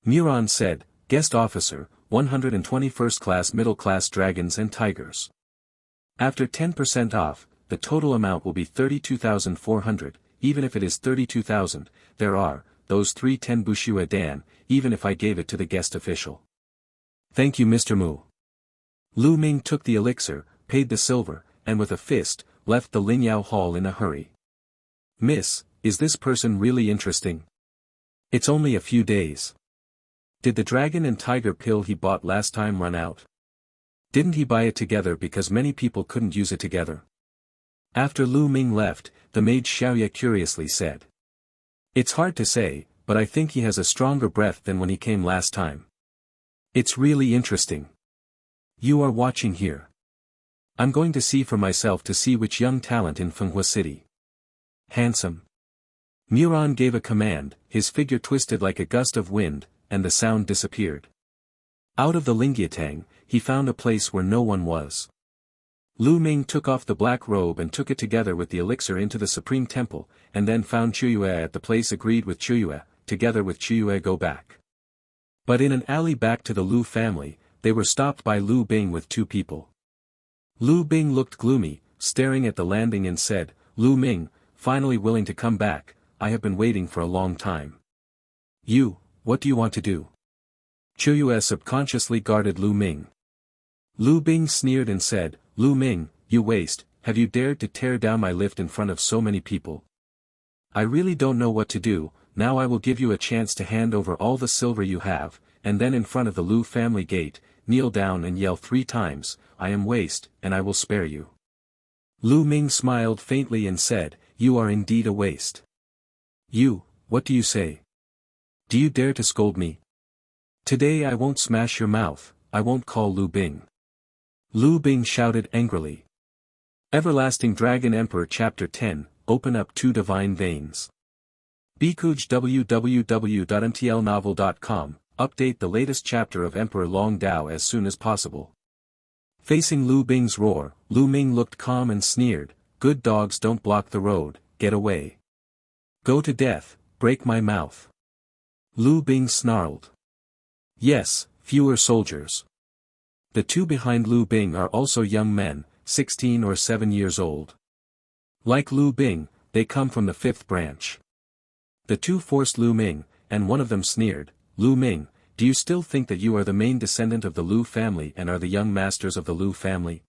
Muran said, "Guest officer, 121st class middle class dragons and tigers. After 10% off, the total amount will be 32,400, even if it is 32,000, there are, those 310 Bushue Dan, even if I gave it to the guest official." "Thank you Mr. Mu." Lu Ming took the elixir, paid the silver, and with a fist, left the Lingyao Hall in a hurry. "Miss, is this person really interesting? It's only a few days. Did the dragon and tiger pill he bought last time run out? Didn't he buy it together because many people couldn't use it together?" After Lu Ming left, the maid Xiaoye curiously said. "It's hard to say, but I think he has a stronger breath than when he came last time. It's really interesting. You are watching here. I'm going to see for myself to see which young talent in Fenghua City. Handsome." Muran gave a command, his figure twisted like a gust of wind, and the sound disappeared. Out of the Lingyatang, he found a place where no one was. Lu Ming took off the black robe and took it together with the elixir into the Supreme Temple, and then found Chuyue at the place agreed with Chuyue, together with Chuyue go back. But in an alley back to the Lu family, they were stopped by Lu Bing with two people. Lu Bing looked gloomy, staring at the landing and said, "Lu Ming, finally willing to come back, I have been waiting for a long time. You, what do you want to do?" Chuyue subconsciously guarded Lu Ming. Lu Bing sneered and said, "Lu Ming, you waste, have you dared to tear down my lift in front of so many people? I really don't know what to do, now I will give you a chance to hand over all the silver you have, and then in front of the Lu family gate, kneel down and yell 3 times, 'I am waste,' and I will spare you." Lu Ming smiled faintly and said, "You are indeed a waste. You, what do you say? Do you dare to scold me? Today I won't smash your mouth, I won't call Lu Bing." Lu Bing shouted angrily. Everlasting Dragon Emperor Chapter 10, Open Up 2 Divine Veins. Bikuj www.mtlnovel.com, update the latest chapter of Emperor Long Dao as soon as possible. Facing Lu Bing's roar, Lu Ming looked calm and sneered, "Good dogs don't block the road, get away. Go to death, break my mouth." Lu Bing snarled. "Yes, fewer soldiers." The two behind Lu Bing are also young men, 16 or 7 years old. Like Lu Bing, they come from the fifth branch. The two forced Lu Ming, and one of them sneered, "Lu Ming, do you still think that you are the main descendant of the Lu family and are the young masters of the Lu family?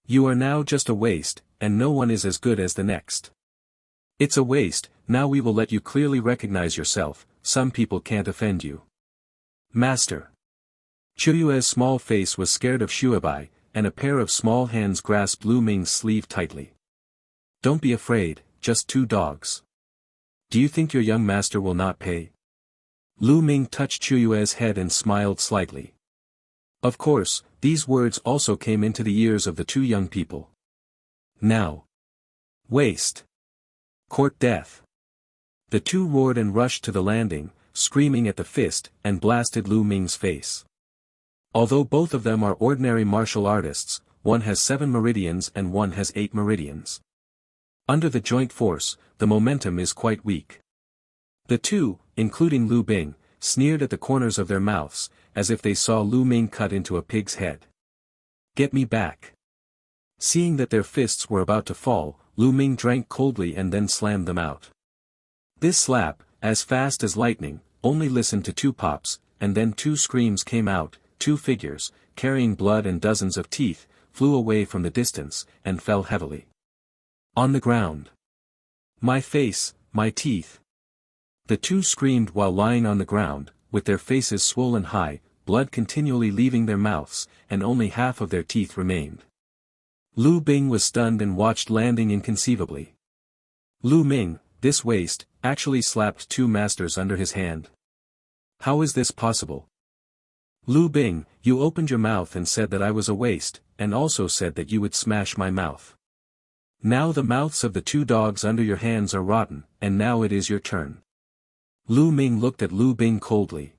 You are now just a waste, and no one is as good as the next. It's a waste, now we will let you clearly recognize yourself, some people can't offend you." Master. Chuyue's small face was scared of Shuaibai, and a pair of small hands grasped Lu Ming's sleeve tightly. "Don't be afraid, just 2 dogs. Do you think your young master will not pay?" Lu Ming touched Chuyue's head and smiled slightly. Of course, these words also came into the ears of the 2 young people. Now. Waste. Court death. The 2 roared and rushed to the landing, screaming at the fist, and blasted Lu Ming's face. Although both of them are ordinary martial artists, one has 7 meridians and one has 8 meridians. Under the joint force, the momentum is quite weak. The 2, including Lu Bing, sneered at the corners of their mouths, as if they saw Lu Ming cut into a pig's head. "Get me back." Seeing that their fists were about to fall, Lu Ming drank coldly and then slammed them out. This slap, as fast as lightning, only listened to 2 pops, and then 2 screams came out, 2 figures, carrying blood and dozens of teeth, flew away from the distance, and fell heavily on the ground. "My face, my teeth." The 2 screamed while lying on the ground, with their faces swollen high, blood continually leaving their mouths, and only half of their teeth remained. Lu Bing was stunned and watched landing inconceivably. Lu Ming, this waste, actually slapped 2 masters under his hand. How is this possible? Lu Bing, you opened your mouth and said that I was a waste, and also said that you would smash my mouth. Now the mouths of the 2 dogs under your hands are rotten, and now it is your turn. Lu Ming looked at Lu Bing coldly.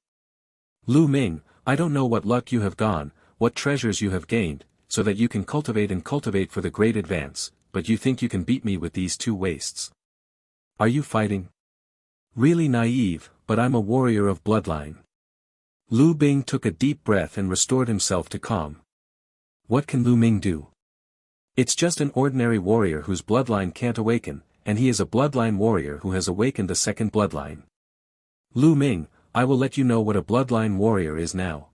Lu Ming, I don't know what luck you have gone, what treasures you have gained, so that you can cultivate for the great advance, but you think you can beat me with these 2 wastes. Are you fighting? Really naive, but I'm a warrior of bloodline. Lu Bing took a deep breath and restored himself to calm. What can Lu Ming do? It's just an ordinary warrior whose bloodline can't awaken, and he is a bloodline warrior who has awakened the second bloodline. Lu Ming, I will let you know what a bloodline warrior is now.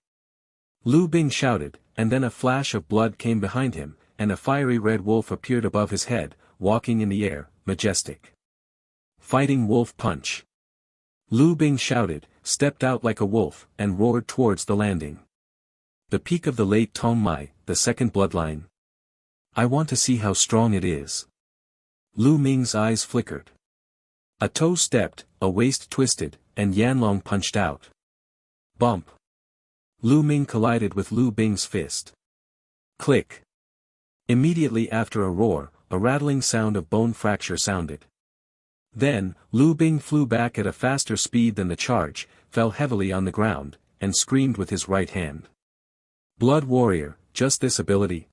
Lu Bing shouted, and then a flash of blood came behind him, and a fiery red wolf appeared above his head, walking in the air, majestic. Fighting wolf punch. Lu Bing shouted, stepped out like a wolf, and roared towards the landing. The peak of the late Tong Mai, the second bloodline. I want to see how strong it is. Lu Ming's eyes flickered. A toe stepped, a waist twisted, and Yanlong punched out. Bump. Lu Ming collided with Lu Bing's fist. Click. Immediately after a roar, a rattling sound of bone fracture sounded. Then, Lu Bing flew back at a faster speed than the charge, fell heavily on the ground, and screamed with his right hand. Blood warrior, just this ability?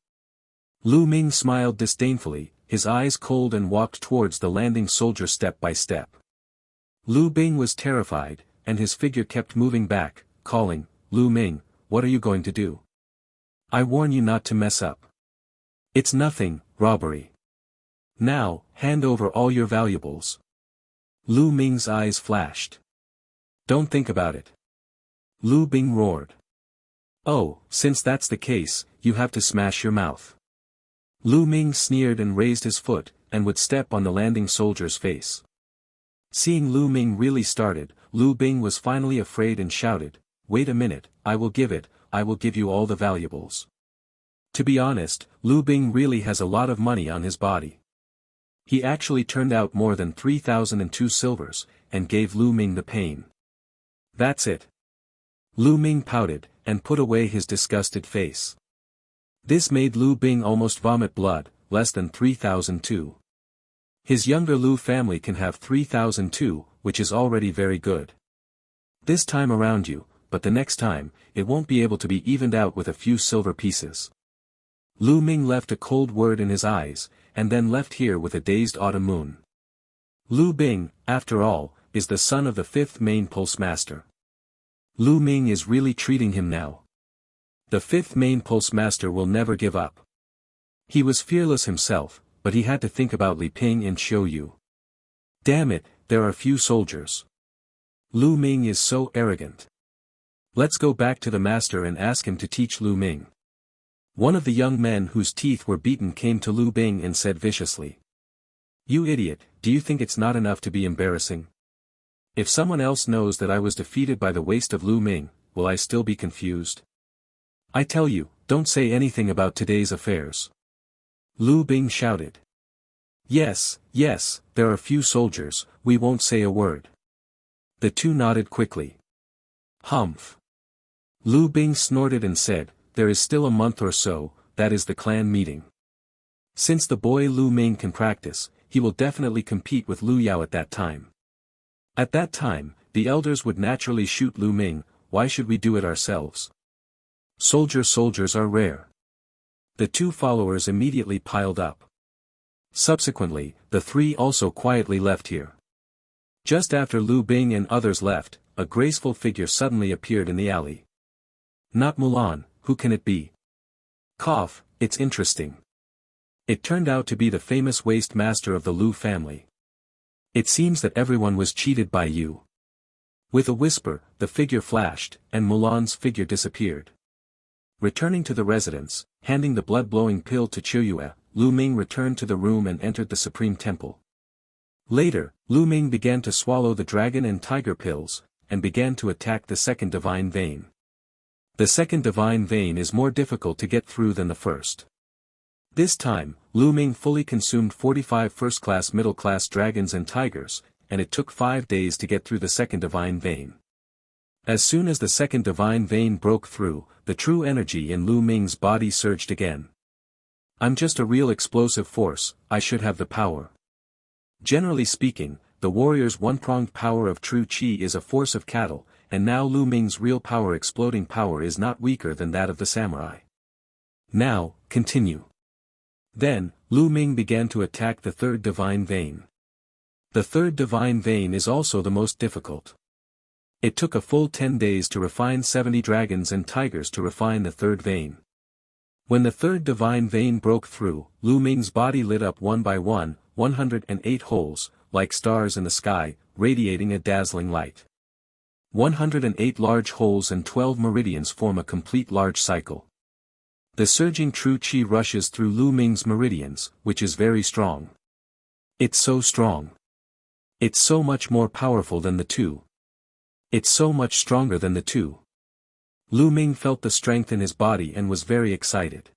Lu Ming smiled disdainfully, his eyes cold, and walked towards the landing soldier step by step. Lu Bing was terrified, and his figure kept moving back, calling, Lu Ming, what are you going to do? I warn you not to mess up. It's nothing, robbery. Now, hand over all your valuables. Lu Ming's eyes flashed. Don't think about it. Lu Bing roared. Oh, since that's the case, you have to smash your mouth. Lu Ming sneered and raised his foot, and would step on the landing soldier's face. Seeing Lu Ming really started, Lu Bing was finally afraid and shouted, wait a minute, I will give you all the valuables. To be honest, Lu Bing really has a lot of money on his body. He actually turned out more than 3,002 silvers, and gave Lu Ming the pain. That's it. Lu Ming pouted, and put away his disgusted face. This made Lu Bing almost vomit blood, less than 3,002. His younger Lu family can have 3,002, which is already very good. This time around but the next time, it won't be able to be evened out with a few silver pieces. Lu Ming left a cold word in his eyes, and then left here with a dazed autumn moon. Lu Bing, after all, is the son of the 5th main pulse master. Lu Ming is really treating him now. The 5th main pulse master will never give up. He was fearless himself, but he had to think about Li Ping and Xiu Yu. Damn it, there are few soldiers. Lu Ming is so arrogant. Let's go back to the master and ask him to teach Lu Ming. One of the young men whose teeth were beaten came to Lu Bing and said viciously. You idiot, do you think it's not enough to be embarrassing? If someone else knows that I was defeated by the waist of Lu Ming, will I still be confused? I tell you, don't say anything about today's affairs. Lu Bing shouted. Yes, yes, there are few soldiers, we won't say a word. The two nodded quickly. Humph. Lu Bing snorted and said, there is still a month or so, that is the clan meeting. Since the boy Lu Ming can practice, he will definitely compete with Lu Yao at that time. At that time, the elders would naturally shoot Lu Ming, why should we do it ourselves? Soldiers are rare. The two followers immediately piled up. Subsequently, the three also quietly left here. Just after Lu Bing and others left, a graceful figure suddenly appeared in the alley. Not Mulan, who can it be? Cough, it's interesting. It turned out to be the famous waste master of the Lu family. It seems that everyone was cheated by you. With a whisper, the figure flashed, and Mulan's figure disappeared. Returning to the residence, handing the blood-blowing pill to Qiuyue, Lu Ming returned to the room and entered the Supreme Temple. Later, Lu Ming began to swallow the dragon and tiger pills, and began to attack the second divine vein. The second divine vein is more difficult to get through than the first. This time, Lu Ming fully consumed 45 first-class middle-class dragons and tigers, and it took 5 days to get through the second divine vein. As soon as the second divine vein broke through, the true energy in Lu Ming's body surged again. I'm just a real explosive force, I should have the power. Generally speaking, the warrior's one-pronged power of true qi is a force of cattle, and now Lu Ming's real power exploding power is not weaker than that of the samurai. Now, continue. Then, Lu Ming began to attack the third divine vein. The third divine vein is also the most difficult. It took a full 10 days to refine 70 dragons and tigers to refine the third vein. When the third divine vein broke through, Lu Ming's body lit up one by one, 108 holes, like stars in the sky, radiating a dazzling light. 108 large holes and 12 meridians form a complete large cycle. The surging true qi rushes through Lu Ming's meridians, which is very strong. It's so strong. It's so much more powerful than the two. It's so much stronger than the two. Lu Ming felt the strength in his body and was very excited.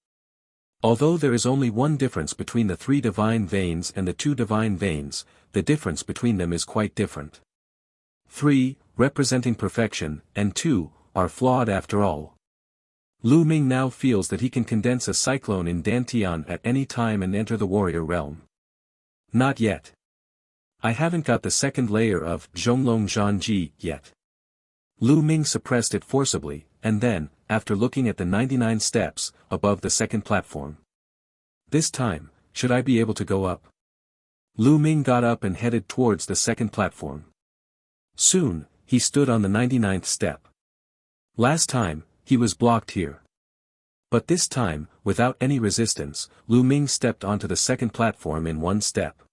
Although there is only one difference between the 3 divine veins and the 2 divine veins, the difference between them is quite different. 3, representing perfection, and 2, are flawed after all. Lu Ming now feels that he can condense a cyclone in Dantian at any time and enter the warrior realm. Not yet. I haven't got the second layer of Zhonglong Zhanji yet. Lu Ming suppressed it forcibly, and then, after looking at the 99 steps, above the second platform. This time, should I be able to go up? Lu Ming got up and headed towards the second platform. Soon, he stood on the 99th step. Last time, he was blocked here. But this time, without any resistance, Lu Ming stepped onto the second platform in one step.